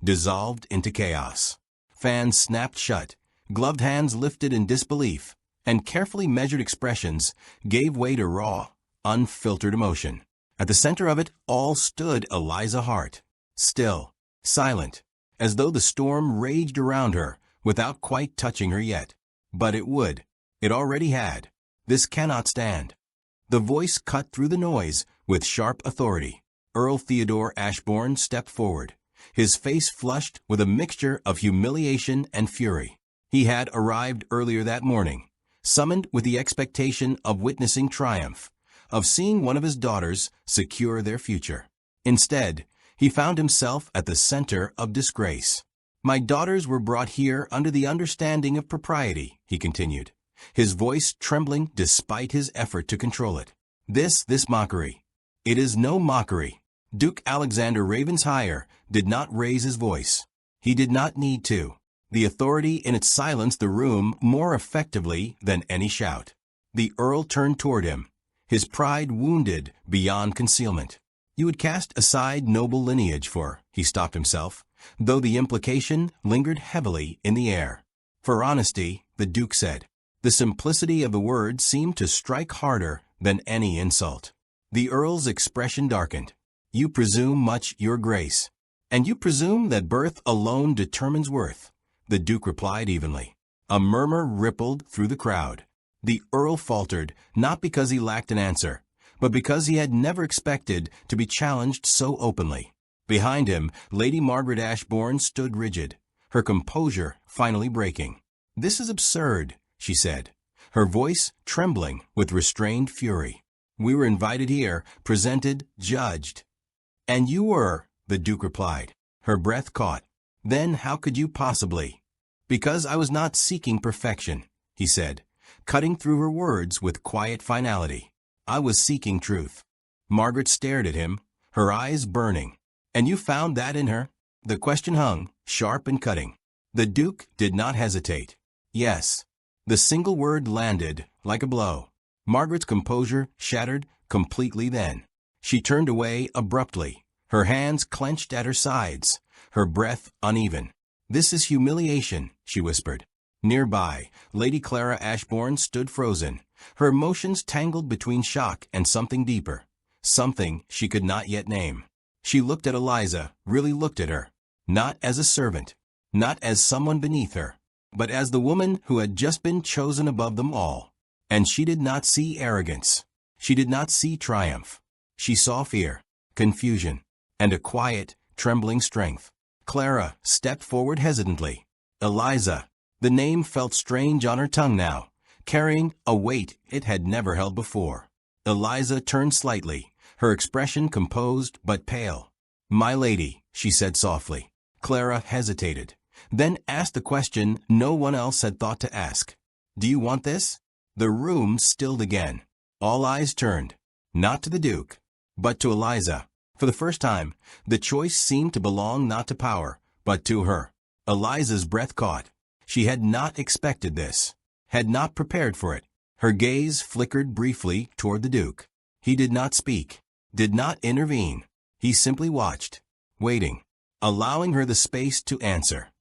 dissolved into chaos. Fans snapped shut, gloved hands lifted in disbelief, and carefully measured expressions gave way to raw, unfiltered emotion. At the center of it all stood Eliza Hart, still, silent, as though the storm raged around her without quite touching her yet. But it would. It already had. This cannot stand. The voice cut through the noise with sharp authority. Earl Theodore Ashbourne stepped forward, his face flushed with a mixture of humiliation and fury. He had arrived earlier that morning, summoned with the expectation of witnessing triumph, of seeing one of his daughters secure their future. Instead, he found himself at the center of disgrace. "My daughters were brought here under the understanding of propriety," he continued, his voice trembling despite his effort to control it. This mockery. It is no mockery. Duke Alexander Ravenshire did not raise his voice. He did not need to. The authority in it silenced the room more effectively than any shout. The Earl turned toward him, his pride wounded beyond concealment. "You would cast aside noble lineage for," he stopped himself, though the implication lingered heavily in the air. "For honesty," the Duke said. The simplicity of the word seemed to strike harder than any insult. The Earl's expression darkened. "You presume much, your grace, and you presume that birth alone determines worth," the Duke replied evenly. A murmur rippled through the crowd. The Earl faltered, not because he lacked an answer, but because he had never expected to be challenged so openly. Behind him, Lady Margaret Ashbourne stood rigid, her composure finally breaking. "This is absurd," she said, her voice trembling with restrained fury. "We were invited here, presented, judged." "And you were," the Duke replied. Her breath caught. "Then how could you possibly?" "Because I was not seeking perfection," he said, cutting through her words with quiet finality. "I was seeking truth." Margaret stared at him, her eyes burning. "And you found that in her?" The question hung, sharp and cutting. The Duke did not hesitate. "Yes." The single word landed like a blow. Margaret's composure shattered completely then. She turned away abruptly, her hands clenched at her sides, her breath uneven. "This is humiliation," she whispered. Nearby, Lady Clara Ashbourne stood frozen, her emotions tangled between shock and something deeper, something she could not yet name. She looked at Eliza, really looked at her, not as a servant, not as someone beneath her, but as the woman who had just been chosen above them all. And she did not see arrogance. She did not see triumph. She saw fear, confusion, and a quiet, trembling strength. Clara stepped forward hesitantly. Eliza. The name felt strange on her tongue now, carrying a weight it had never held before. Eliza turned slightly, her expression composed but pale. "My lady," she said softly. Clara hesitated, then asked the question no one else had thought to ask. "Do you want this?" The room stilled again. All eyes turned, not to the Duke, but to Eliza. For the first time, the choice seemed to belong not to power, but to her. Eliza's breath caught. She had not expected this, had not prepared for it. Her gaze flickered briefly toward the Duke. He did not speak, did not intervene. He simply watched, waiting, allowing her the space to answer.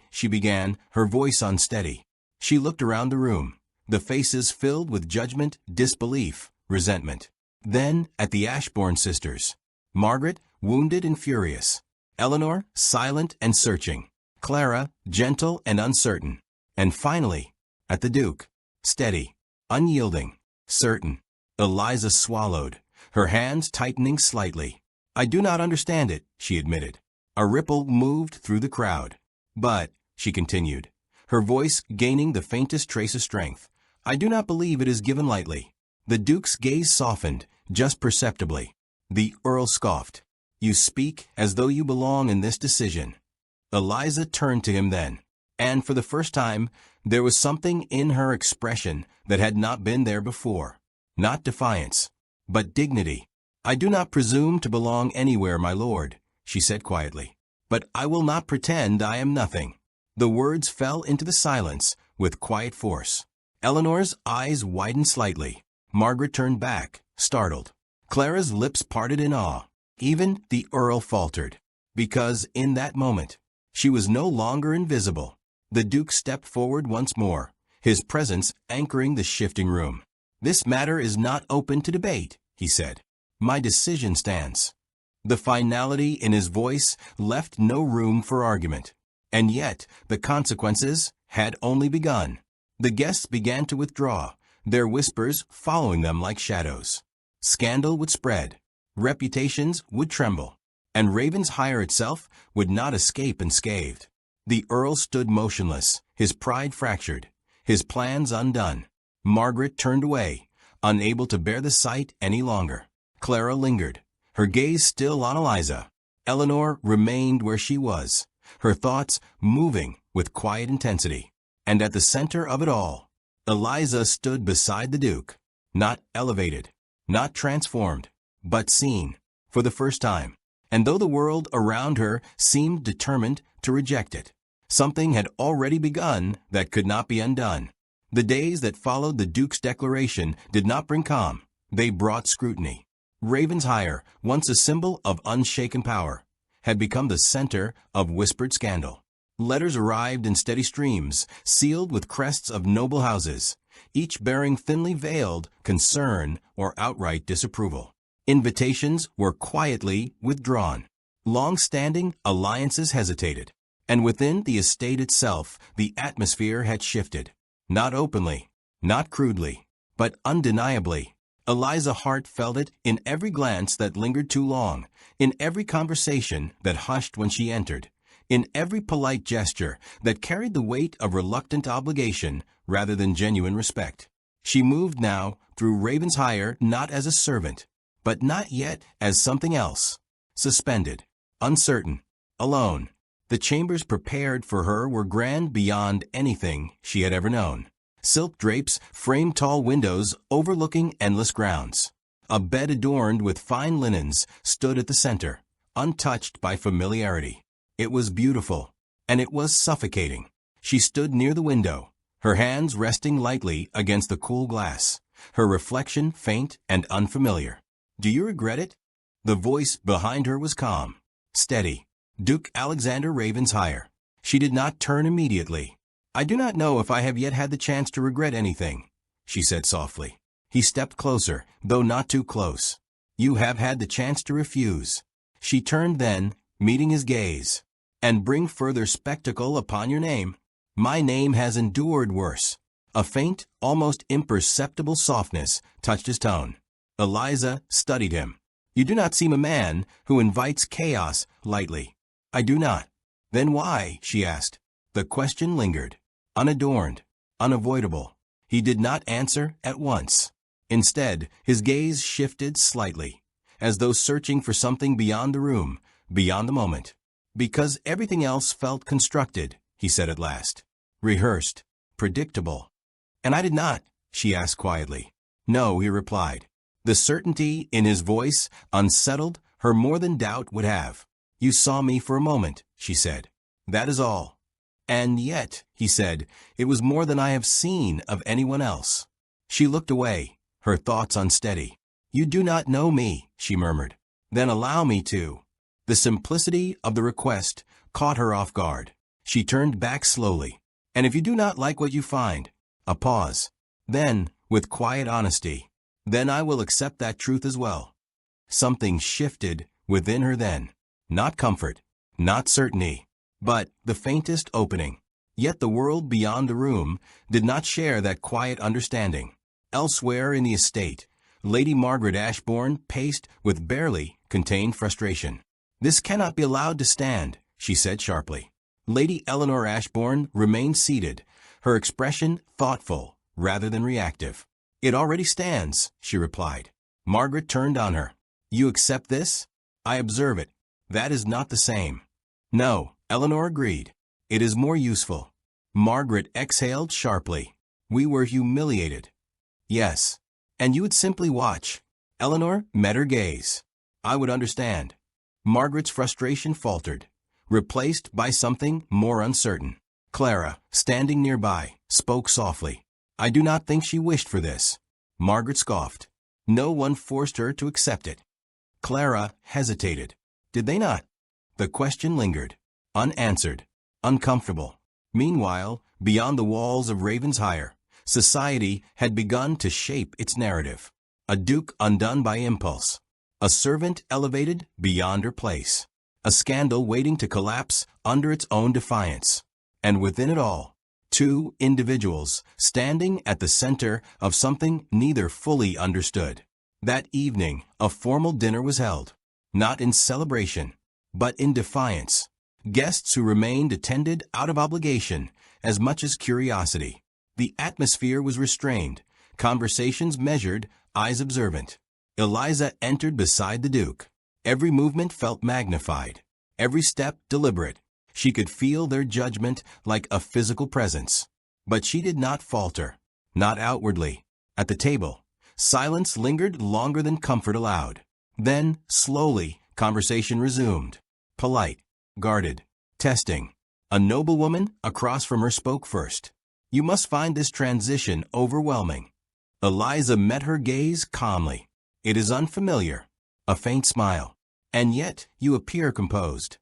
She began, her voice unsteady. She looked around the room, the faces filled with judgment, disbelief, resentment. Then, at the Ashbourne sisters. Margaret, wounded and furious. Eleanor, silent and searching. Clara, gentle and uncertain. And finally, at the Duke, steady, unyielding, certain. Eliza swallowed, her hands tightening slightly. "I do not understand it," she admitted. A ripple moved through the crowd. "But," she continued, her voice gaining the faintest trace of strength, "I do not believe it is given lightly." The Duke's gaze softened, just perceptibly. The Earl scoffed. "You speak as though you belong in this decision." Eliza turned to him then, and for the first time there was something in her expression that had not been there before. Not defiance, but dignity. "I do not presume to belong anywhere, my lord," she said quietly, "but I will not pretend I am nothing." The words fell into the silence with quiet force. Eleanor's eyes widened slightly. Margaret turned back, startled. Clara's lips parted in awe. Even the Earl faltered, because in that moment, she was no longer invisible. The Duke stepped forward once more, his presence anchoring the shifting room. "This matter is not open to debate," he said. "My decision stands." The finality in his voice left no room for argument. And yet, the consequences had only begun. The guests began to withdraw, their whispers following them like shadows. Scandal would spread, reputations would tremble, and Ravensshire itself would not escape unscathed. The Earl stood motionless, his pride fractured, his plans undone. Margaret turned away, unable to bear the sight any longer. Clara lingered, her gaze still on Eliza. Eleanor remained where she was, her thoughts moving with quiet intensity. And at the center of it all, Eliza stood beside the Duke, not elevated, not transformed, but seen, for the first time. And though the world around her seemed determined to reject it, something had already begun that could not be undone. The days that followed the Duke's declaration did not bring calm, they brought scrutiny. Ravensshire, once a symbol of unshaken power, had become the center of whispered scandal. Letters arrived in steady streams, sealed with crests of noble houses, each bearing thinly veiled concern or outright disapproval. Invitations were quietly withdrawn. Long-standing alliances hesitated, and within the estate itself the atmosphere had shifted. Not openly, not crudely, but undeniably. Eliza Hart felt it in every glance that lingered too long, in every conversation that hushed when she entered, in every polite gesture that carried the weight of reluctant obligation rather than genuine respect. She moved now through Ravensshire not as a servant, but not yet as something else. Suspended, uncertain, alone. The chambers prepared for her were grand beyond anything she had ever known. Silk drapes framed tall windows overlooking endless grounds. A bed adorned with fine linens stood at the center, untouched by familiarity. It was beautiful, and it was suffocating. She stood near the window, her hands resting lightly against the cool glass, her reflection faint and unfamiliar. "Do you regret it?" The voice behind her was calm, steady. Duke Alexander Ravensshire. She did not turn immediately. "I do not know if I have yet had the chance to regret anything," she said softly. He stepped closer, though not too close. "You have had the chance to refuse." She turned then, meeting his gaze. "And bring further spectacle upon your name. My name has endured worse." A faint, almost imperceptible softness touched his tone. Eliza studied him. "You do not seem a man who invites chaos lightly." "I do not." "Then why?" she asked. The question lingered, unadorned, unavoidable. He did not answer at once. Instead, his gaze shifted slightly, as though searching for something beyond the room, beyond the moment. "Because everything else felt constructed," he said at last. "Rehearsed, predictable." "And I did not?" she asked quietly. "No," he replied. The certainty in his voice unsettled her more than doubt would have. "You saw me for a moment," she said. "That is all." "And yet," he said, "it was more than I have seen of anyone else." She looked away, her thoughts unsteady. "You do not know me," she murmured. "Then allow me to." The simplicity of the request caught her off guard. She turned back slowly. "And if you do not like what you find?" A pause. Then, with quiet honesty, then I will accept that truth as well. Something shifted within her then. Not comfort, not certainty, but the faintest opening. Yet the world beyond the room did not share that quiet understanding. Elsewhere in the estate, Lady Margaret Ashbourne paced with barely contained frustration. "This cannot be allowed to stand," she said sharply. Lady Eleanor Ashbourne remained seated, her expression thoughtful rather than reactive. "It already stands," she replied. Margaret turned on her. "You accept this?" "I observe it. That is not the same." "No," Eleanor agreed. "It is more useful." Margaret exhaled sharply. "We were humiliated." "Yes. And you would simply watch." Eleanor met her gaze. "I would understand." Margaret's frustration faltered, replaced by something more uncertain. Clara, standing nearby, spoke softly. "I do not think she wished for this." Margaret scoffed. "No one forced her to accept it." Clara hesitated. "Did they not?" The question lingered, unanswered, uncomfortable. Meanwhile, beyond the walls of Ravenshire, society had begun to shape its narrative. A duke undone by impulse. A servant elevated beyond her place. A scandal waiting to collapse under its own defiance. And within it all, two individuals standing at the center of something neither fully understood. That evening, a formal dinner was held. Not in celebration, but in defiance. Guests who remained attended out of obligation as much as curiosity. The atmosphere was restrained, conversations measured, eyes observant. Eliza entered beside the Duke. Every movement felt magnified, every step deliberate. She could feel their judgment like a physical presence. But she did not falter, not outwardly. At the table, silence lingered longer than comfort allowed. Then, slowly, conversation resumed. Polite, guarded, testing. A noblewoman across from her spoke first. "You must find this transition overwhelming." Eliza met her gaze calmly. "It is unfamiliar." A faint smile. "And yet you appear composed."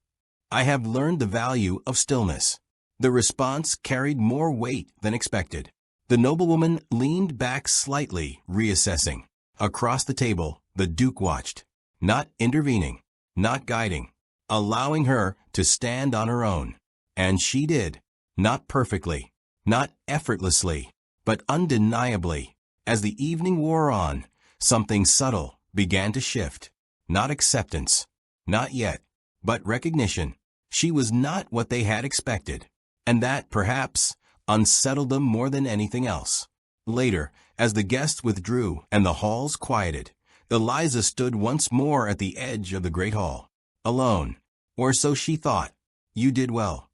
"I have learned the value of stillness." The response carried more weight than expected. The noblewoman leaned back slightly, reassessing. Across the table, the Duke watched, not intervening, not guiding, allowing her to stand on her own. And she did, not perfectly, not effortlessly, but undeniably. As the evening wore on, something subtle began to shift. Not acceptance, not yet, but recognition. She was not what they had expected, and that, perhaps, unsettled them more than anything else. Later, as the guests withdrew and the halls quieted, Eliza stood once more at the edge of the great hall. Alone, or so she thought. "You did well."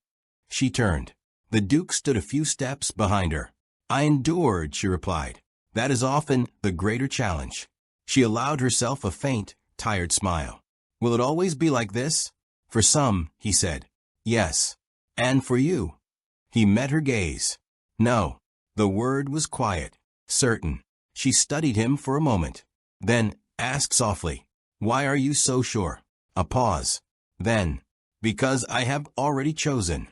She turned. The Duke stood a few steps behind her. "I endured," she replied. "That is often the greater challenge." She allowed herself a faint, tired smile. "Will it always be like this?" "For some," he said. "Yes." "And for you?" He met her gaze. "No." The word was quiet, certain. She studied him for a moment, then asked softly, "Why are you so sure?" A pause. Then, "Because I have already chosen."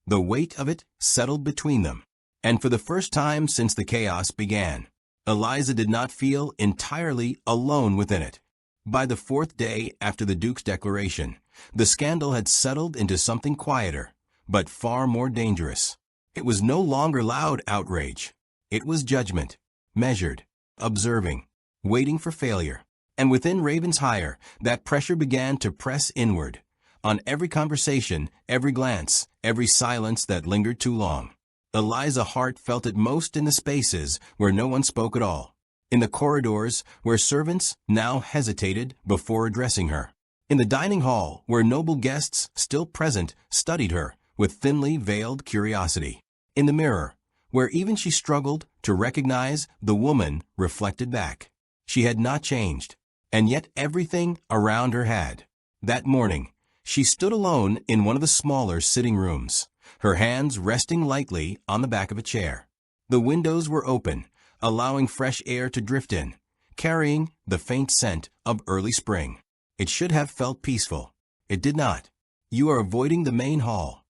The weight of it settled between them. And for the first time since the chaos began, Eliza did not feel entirely alone within it. By the fourth day after the Duke's declaration, the scandal had settled into something quieter, but far more dangerous. It was no longer loud outrage. It was judgment, measured, observing, waiting for failure. And within Ravenshire, that pressure began to press inward, on every conversation, every glance, every silence that lingered too long. Eliza Hart felt it most in the spaces where no one spoke at all, in the corridors where servants now hesitated before addressing her, in the dining hall where noble guests still present studied her with thinly veiled curiosity, in the mirror where even she struggled to recognize the woman reflected back. She had not changed, and yet everything around her had. That morning, she stood alone in one of the smaller sitting rooms, her hands resting lightly on the back of a chair. The windows were open, allowing fresh air to drift in, carrying the faint scent of early spring. It should have felt peaceful. It did not. "You are avoiding the main hall."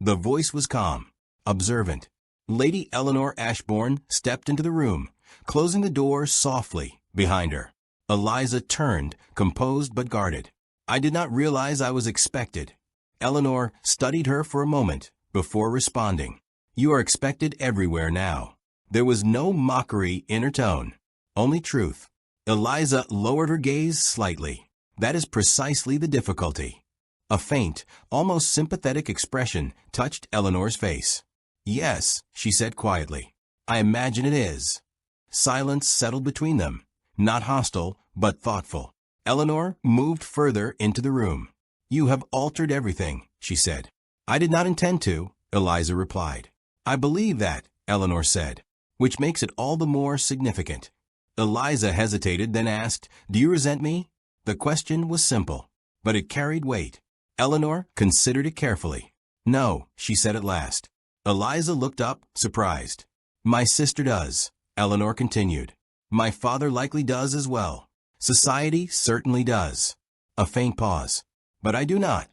The voice was calm, observant. Lady Eleanor Ashbourne stepped into the room, closing the door softly, behind her. Eliza turned, composed but guarded. "I did not realize I was expected." Eleanor studied her for a moment before responding. "You are expected everywhere now." There was no mockery in her tone, only truth. Eliza lowered her gaze slightly. "That is precisely the difficulty." A faint, almost sympathetic expression touched Eleanor's face. "Yes," she said quietly. "I imagine it is." Silence settled between them, not hostile, but thoughtful. Eleanor moved further into the room. "You have altered everything," she said. "I did not intend to," Eliza replied. "I believe that," Eleanor said, "which makes it all the more significant." Eliza hesitated, then asked, "Do you resent me?" The question was simple, but it carried weight. Eleanor considered it carefully. "No," she said at last. Eliza looked up, surprised. "My sister does," Eleanor continued. "My father likely does as well. Society certainly does." A faint pause. "But I do not."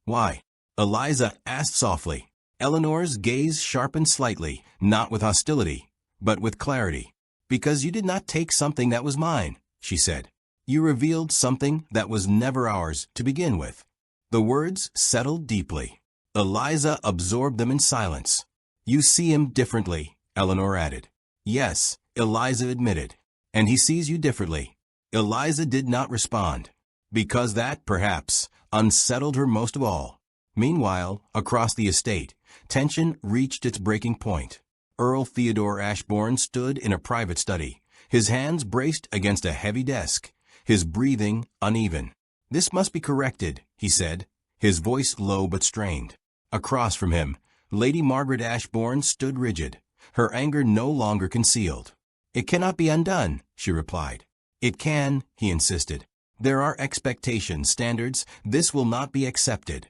"Why?" Eliza asked softly. Eleanor's gaze sharpened slightly, not with hostility, but with clarity. "Because you did not take something that was mine," she said. "You revealed something that was never ours to begin with." The words settled deeply. Eliza absorbed them in silence. "You see him differently," Eleanor added. "Yes," Eliza admitted. "And he sees you differently." Eliza did not respond, because that, perhaps, unsettled her most of all. Meanwhile, across the estate, tension reached its breaking point. Earl Theodore Ashbourne stood in a private study, his hands braced against a heavy desk, his breathing uneven. "This must be corrected," he said, his voice low but strained. Across from him, Lady Margaret Ashbourne stood rigid, her anger no longer concealed. "It cannot be undone," she replied. "It can," he insisted. "There are expectations, standards. This will not be accepted."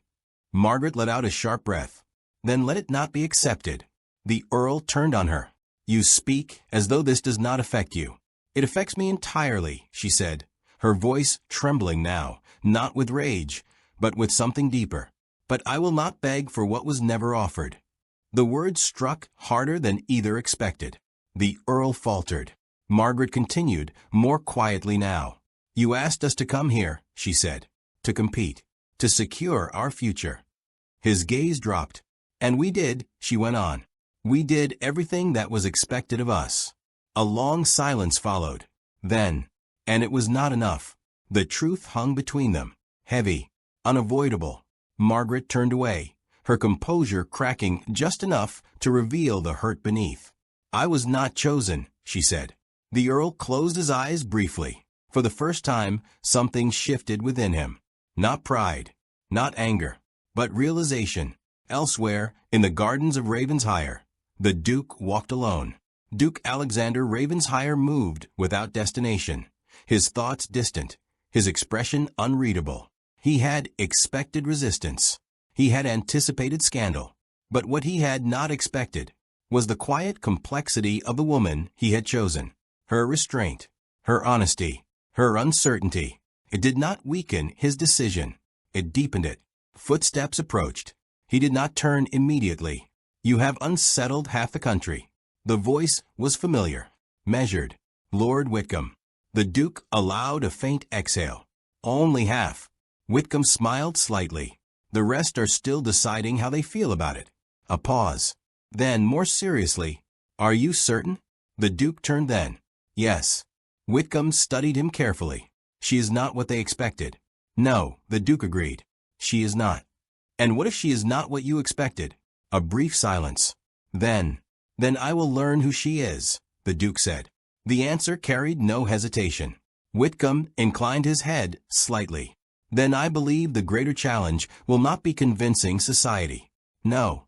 Margaret let out a sharp breath. "Then let it not be accepted." The Earl turned on her. "You speak as though this does not affect you." "It affects me entirely," she said, her voice trembling now, not with rage, but with something deeper. "But I will not beg for what was never offered." The words struck harder than either expected. The Earl faltered. Margaret continued, more quietly now. "You asked us to come here," she said, "to compete, to secure our future." His gaze dropped. "And we did," she went on. "We did everything that was expected of us." A long silence followed. Then, and it was not enough. The truth hung between them, heavy, unavoidable. Margaret turned away, her composure cracking just enough to reveal the hurt beneath. "I was not chosen," she said. The Earl closed his eyes briefly. For the first time, something shifted within him. Not pride, not anger, but realization. Elsewhere, in the gardens of Ravensshire, the Duke walked alone. Duke Alexander Ravensshire moved without destination, his thoughts distant, his expression unreadable. He had expected resistance. He had anticipated scandal. But what he had not expected was the quiet complexity of the woman he had chosen. Her restraint, her honesty, her uncertainty. It did not weaken his decision. It deepened it. Footsteps approached. He did not turn immediately. "You have unsettled half the country." The voice was familiar, measured. "Lord Whitcomb." The Duke allowed a faint exhale. "Only half." Whitcomb smiled slightly. "The rest are still deciding how they feel about it." A pause. Then, more seriously, "Are you certain?" The Duke turned then. "Yes." Whitcomb studied him carefully. "She is not what they expected." "No," the Duke agreed. "She is not." "And what if she is not what you expected?" A brief silence. Then I will learn who she is," the Duke said. The answer carried no hesitation. Whitcomb inclined his head slightly. "Then I believe the greater challenge will not be convincing society." No,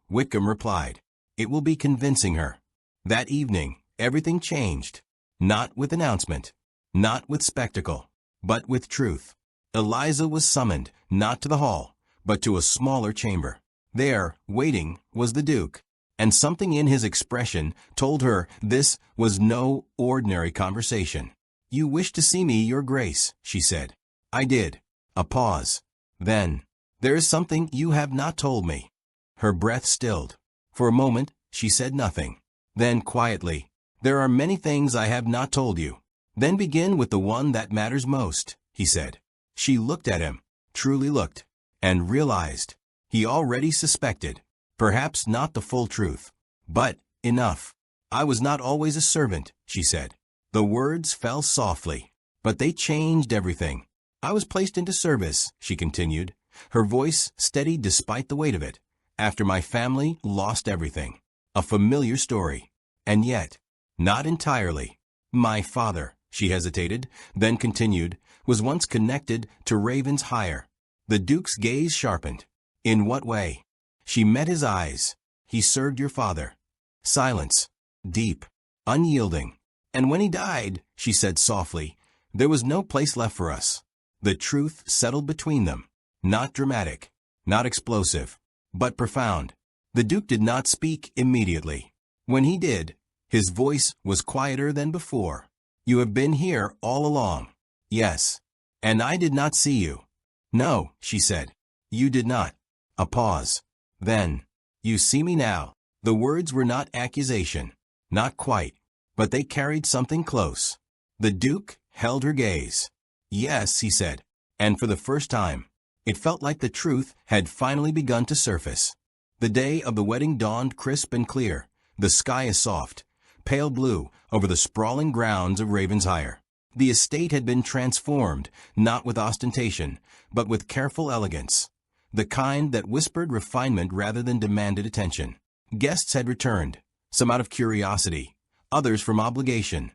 Whitcomb replied. "It will be convincing her." That evening, everything changed. Not with announcement, not with spectacle, but with truth. Eliza was summoned, not to the hall, but to a smaller chamber. There, waiting, was the Duke, and something in his expression told her this was no ordinary conversation. "You wished to see me, Your Grace," she said. "I did." A pause. Then, "There is something you have not told me." Her breath stilled. For a moment, she said nothing. Then, quietly, "There are many things I have not told you, Then begin with the one that matters most, he said. She looked at him, truly looked, and realized. He already suspected. Perhaps not the full truth, but enough. I was not always a servant, she said. The words fell softly, but they changed everything. I was placed into service, she continued, her voice steady despite the weight of it, after my family lost everything. A familiar story. And yet, not entirely. My father, she hesitated, then continued, was once connected to ravens higher. The Duke's gaze sharpened. In what way? She met his eyes. He served your father. Silence. Deep. Unyielding. And when he died, she said softly, there was no place left for us. The truth settled between them. Not dramatic. Not explosive. But profound. The Duke did not speak immediately. When he did, his voice was quieter than before. You have been here all along. Yes. And I did not see you. No, she said. You did not. A pause. Then, you see me now. The words were not accusation. Not quite. But they carried something close. The Duke held her gaze. Yes, he said. And for the first time, it felt like the truth had finally begun to surface. The day of the wedding dawned crisp and clear. The sky is soft, pale blue, over the sprawling grounds of Ravensshire. The estate had been transformed, not with ostentation, but with careful elegance. The kind that whispered refinement rather than demanded attention. Guests had returned, some out of curiosity, others from obligation,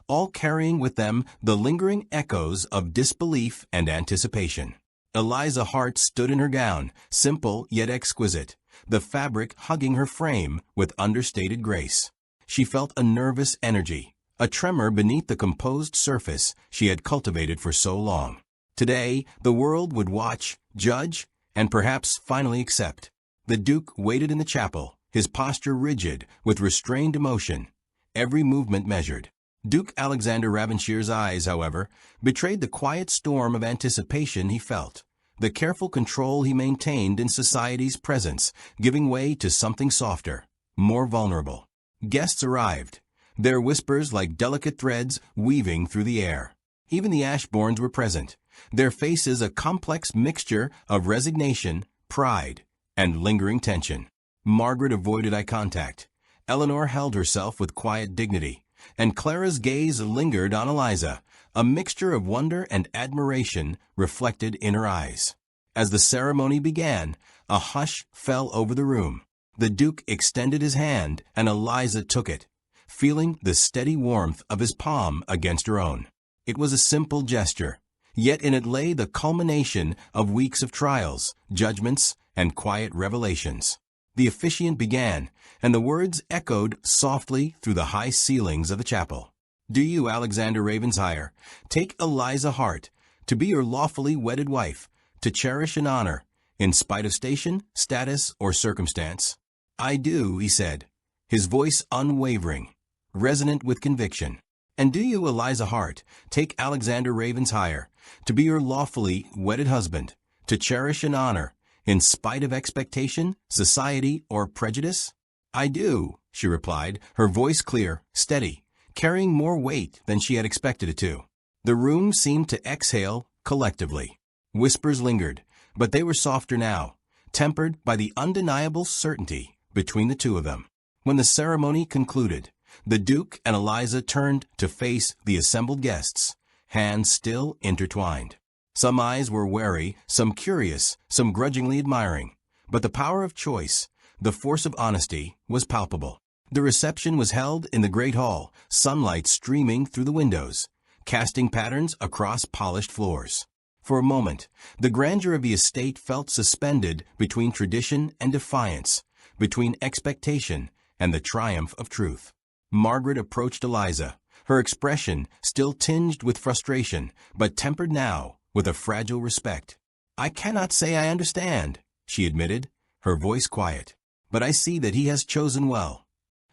all carrying with them the lingering echoes of disbelief and anticipation. Eliza Hart stood in her gown, simple yet exquisite, the fabric hugging her frame with understated grace. She felt a nervous energy, a tremor beneath the composed surface she had cultivated for so long. Today, the world would watch, judge, and perhaps finally accept. The Duke waited in the chapel, his posture rigid, with restrained emotion, every movement measured. Duke Alexander Ravenshire's eyes, however, betrayed the quiet storm of anticipation he felt, the careful control he maintained in society's presence, giving way to something softer, more vulnerable. Guests arrived, their whispers like delicate threads weaving through the air. Even the Ashbournes were present, their faces a complex mixture of resignation, pride, and lingering tension. Margaret avoided eye contact. Eleanor held herself with quiet dignity, and Clara's gaze lingered on Eliza, a mixture of wonder and admiration reflected in her eyes. As the ceremony began, a hush fell over the room. The Duke extended his hand, and Eliza took it, feeling the steady warmth of his palm against her own. It was a simple gesture, yet in it lay the culmination of weeks of trials, judgments, and quiet revelations. The officiant began, and the words echoed softly through the high ceilings of the chapel. Do you, Alexander Ravensshire, take Eliza Hart to be your lawfully wedded wife, to cherish and honor, in spite of station, status, or circumstance? I do, he said, his voice unwavering, resonant with conviction. And do you, Eliza Hart, take Alexander Ravensshire to be your lawfully wedded husband, to cherish and honor, in spite of expectation, society, or prejudice? I do, she replied, her voice clear, steady, carrying more weight than she had expected it to. The room seemed to exhale collectively. Whispers lingered, but they were softer now, tempered by the undeniable certainty between the two of them. When the ceremony concluded, the Duke and Eliza turned to face the assembled guests, hands still intertwined. Some eyes were wary, some curious, some grudgingly admiring, but the power of choice, the force of honesty, was palpable. The reception was held in the great hall, sunlight streaming through the windows, casting patterns across polished floors. For a moment, the grandeur of the estate felt suspended between tradition and defiance, between expectation and the triumph of truth. Margaret approached Eliza, her expression still tinged with frustration, but tempered now with a fragile respect. I cannot say I understand, she admitted, her voice quiet, but I see that he has chosen well.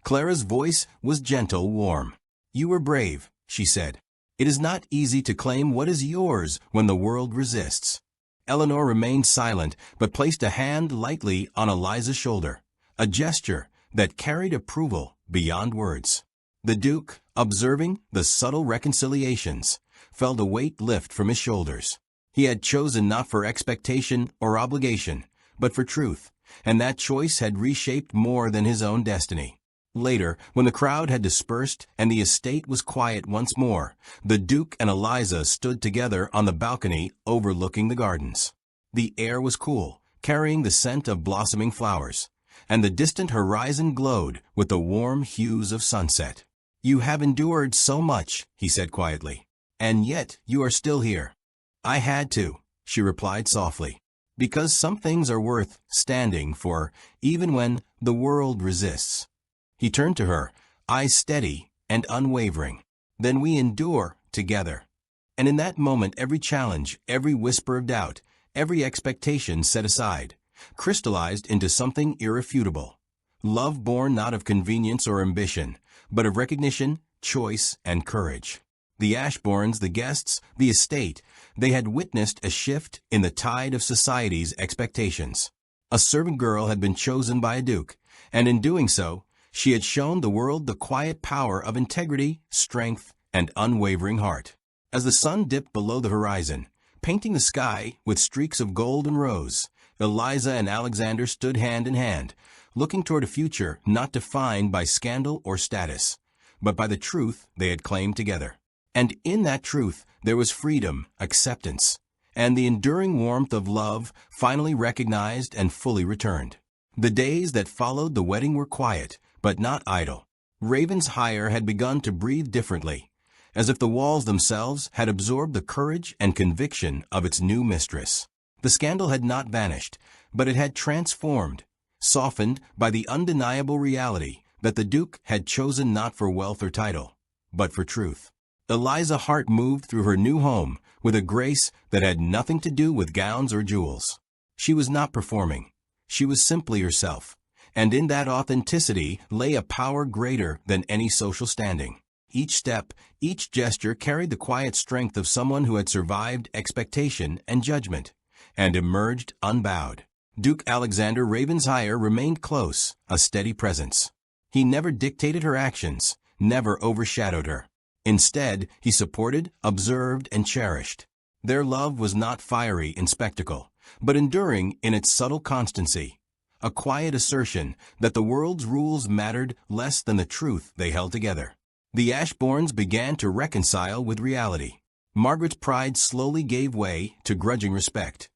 Clara's voice was gentle, warm. You were brave, she said. It is not easy to claim what is yours when the world resists. Eleanor remained silent, but placed a hand lightly on Eliza's shoulder, a gesture that carried approval beyond words. The Duke, observing the subtle reconciliations, felt a weight lift from his shoulders. He had chosen not for expectation or obligation, but for truth, and that choice had reshaped more than his own destiny. Later, when the crowd had dispersed and the estate was quiet once more, the Duke and Eliza stood together on the balcony overlooking the gardens. The air was cool, carrying the scent of blossoming flowers, and the distant horizon glowed with the warm hues of sunset. "You have endured so much," he said quietly, "and yet you are still here." "I had to," she replied softly, "because some things are worth standing for even when the world resists." He turned to her, eyes steady and unwavering. "Then we endure together." And in that moment every challenge, every whisper of doubt, every expectation set aside, crystallized into something irrefutable. Love born not of convenience or ambition, but of recognition, choice, and courage. The Ashbournes, the guests, the estate, they had witnessed a shift in the tide of society's expectations. A servant girl had been chosen by a duke, and in doing so, she had shown the world the quiet power of integrity, strength, and unwavering heart. As the sun dipped below the horizon, painting the sky with streaks of gold and rose, Eliza and Alexander stood hand in hand, looking toward a future not defined by scandal or status, but by the truth they had claimed together. And in that truth there was freedom, acceptance, and the enduring warmth of love finally recognized and fully returned. The days that followed the wedding were quiet, but not idle. Ravensshire had begun to breathe differently, as if the walls themselves had absorbed the courage and conviction of its new mistress. The scandal had not vanished, but it had transformed, softened by the undeniable reality that the Duke had chosen not for wealth or title, but for truth. Eliza's heart moved through her new home with a grace that had nothing to do with gowns or jewels. She was not performing. She was simply herself, and in that authenticity lay a power greater than any social standing. Each step, each gesture carried the quiet strength of someone who had survived expectation and judgment, and emerged unbowed. Duke Alexander Ravensshire remained close, a steady presence. He never dictated her actions, never overshadowed her. Instead, he supported, observed, and cherished. Their love was not fiery in spectacle, but enduring in its subtle constancy, a quiet assertion that the world's rules mattered less than the truth they held together. The Ashbournes began to reconcile with reality. Margaret's pride slowly gave way to grudging respect.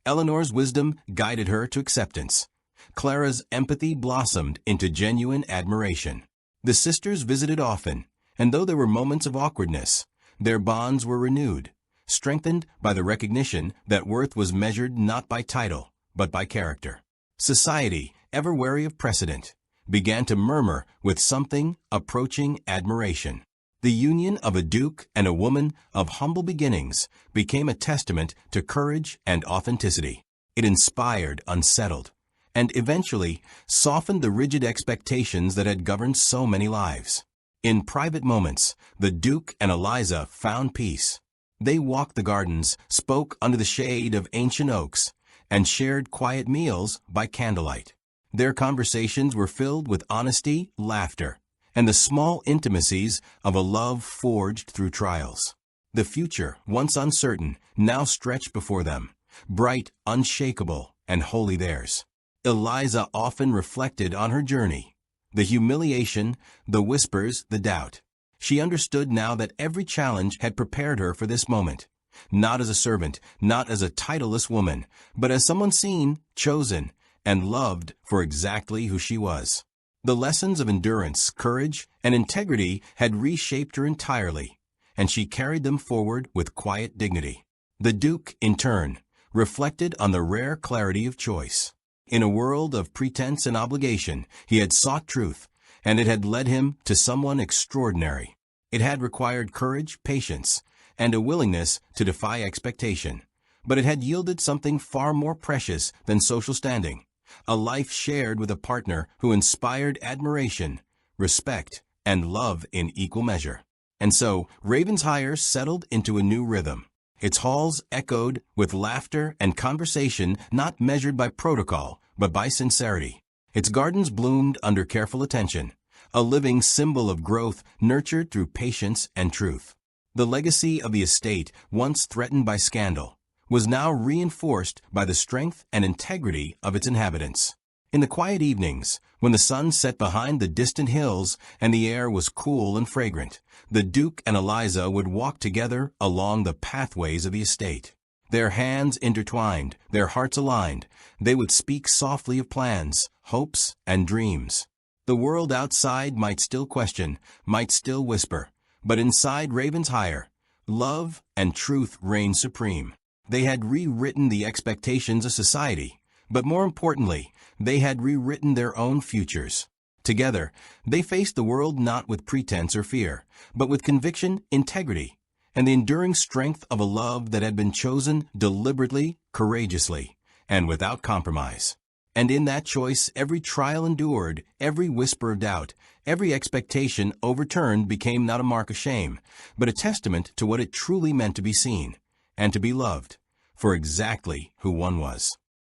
Eleanor's wisdom guided her to acceptance. Clara's empathy blossomed into genuine admiration. The sisters visited often, and though there were moments of awkwardness, their bonds were renewed, strengthened by the recognition that worth was measured not by title, but by character. Society, ever wary of precedent, began to murmur with something approaching admiration. The union of a duke and a woman of humble beginnings became a testament to courage and authenticity. It inspired, unsettled, and eventually softened the rigid expectations that had governed so many lives. In private moments, the Duke and Eliza found peace. They walked the gardens, spoke under the shade of ancient oaks, and shared quiet meals by candlelight. Their conversations were filled with honesty, laughter, and the small intimacies of a love forged through trials. The future, once uncertain, now stretched before them, bright, unshakable, and wholly theirs. Eliza often reflected on her journey, the humiliation, the whispers, the doubt. She understood now that every challenge had prepared her for this moment, not as a servant, not as a titleless woman, but as someone seen, chosen, and loved for exactly who she was. The lessons of endurance, courage, and integrity had reshaped her entirely, and she carried them forward with quiet dignity. The Duke, in turn, reflected on the rare clarity of choice. In a world of pretense and obligation, he had sought truth, and it had led him to someone extraordinary. It had required courage, patience, and a willingness to defy expectation, but it had yielded something far more precious than social standing, a life shared with a partner who inspired admiration, respect, and love in equal measure. And so, Ravensshire settled into a new rhythm. Its halls echoed with laughter and conversation not measured by protocol, but by sincerity. Its gardens bloomed under careful attention, a living symbol of growth nurtured through patience and truth. The legacy of the estate, once threatened by scandal, was now reinforced by the strength and integrity of its inhabitants. In the quiet evenings, when the sun set behind the distant hills and the air was cool and fragrant, the Duke and Eliza would walk together along the pathways of the estate. Their hands intertwined, their hearts aligned, they would speak softly of plans, hopes, and dreams. The world outside might still question, might still whisper, but inside Ravensshire, love and truth reigned supreme. They had rewritten the expectations of society, but more importantly, they had rewritten their own futures. Together, they faced the world not with pretense or fear, but with conviction, integrity, and the enduring strength of a love that had been chosen deliberately, courageously, and without compromise. And in that choice, every trial endured, every whisper of doubt, every expectation overturned became not a mark of shame, but a testament to what it truly meant to be seen, and to be loved, for exactly who one was.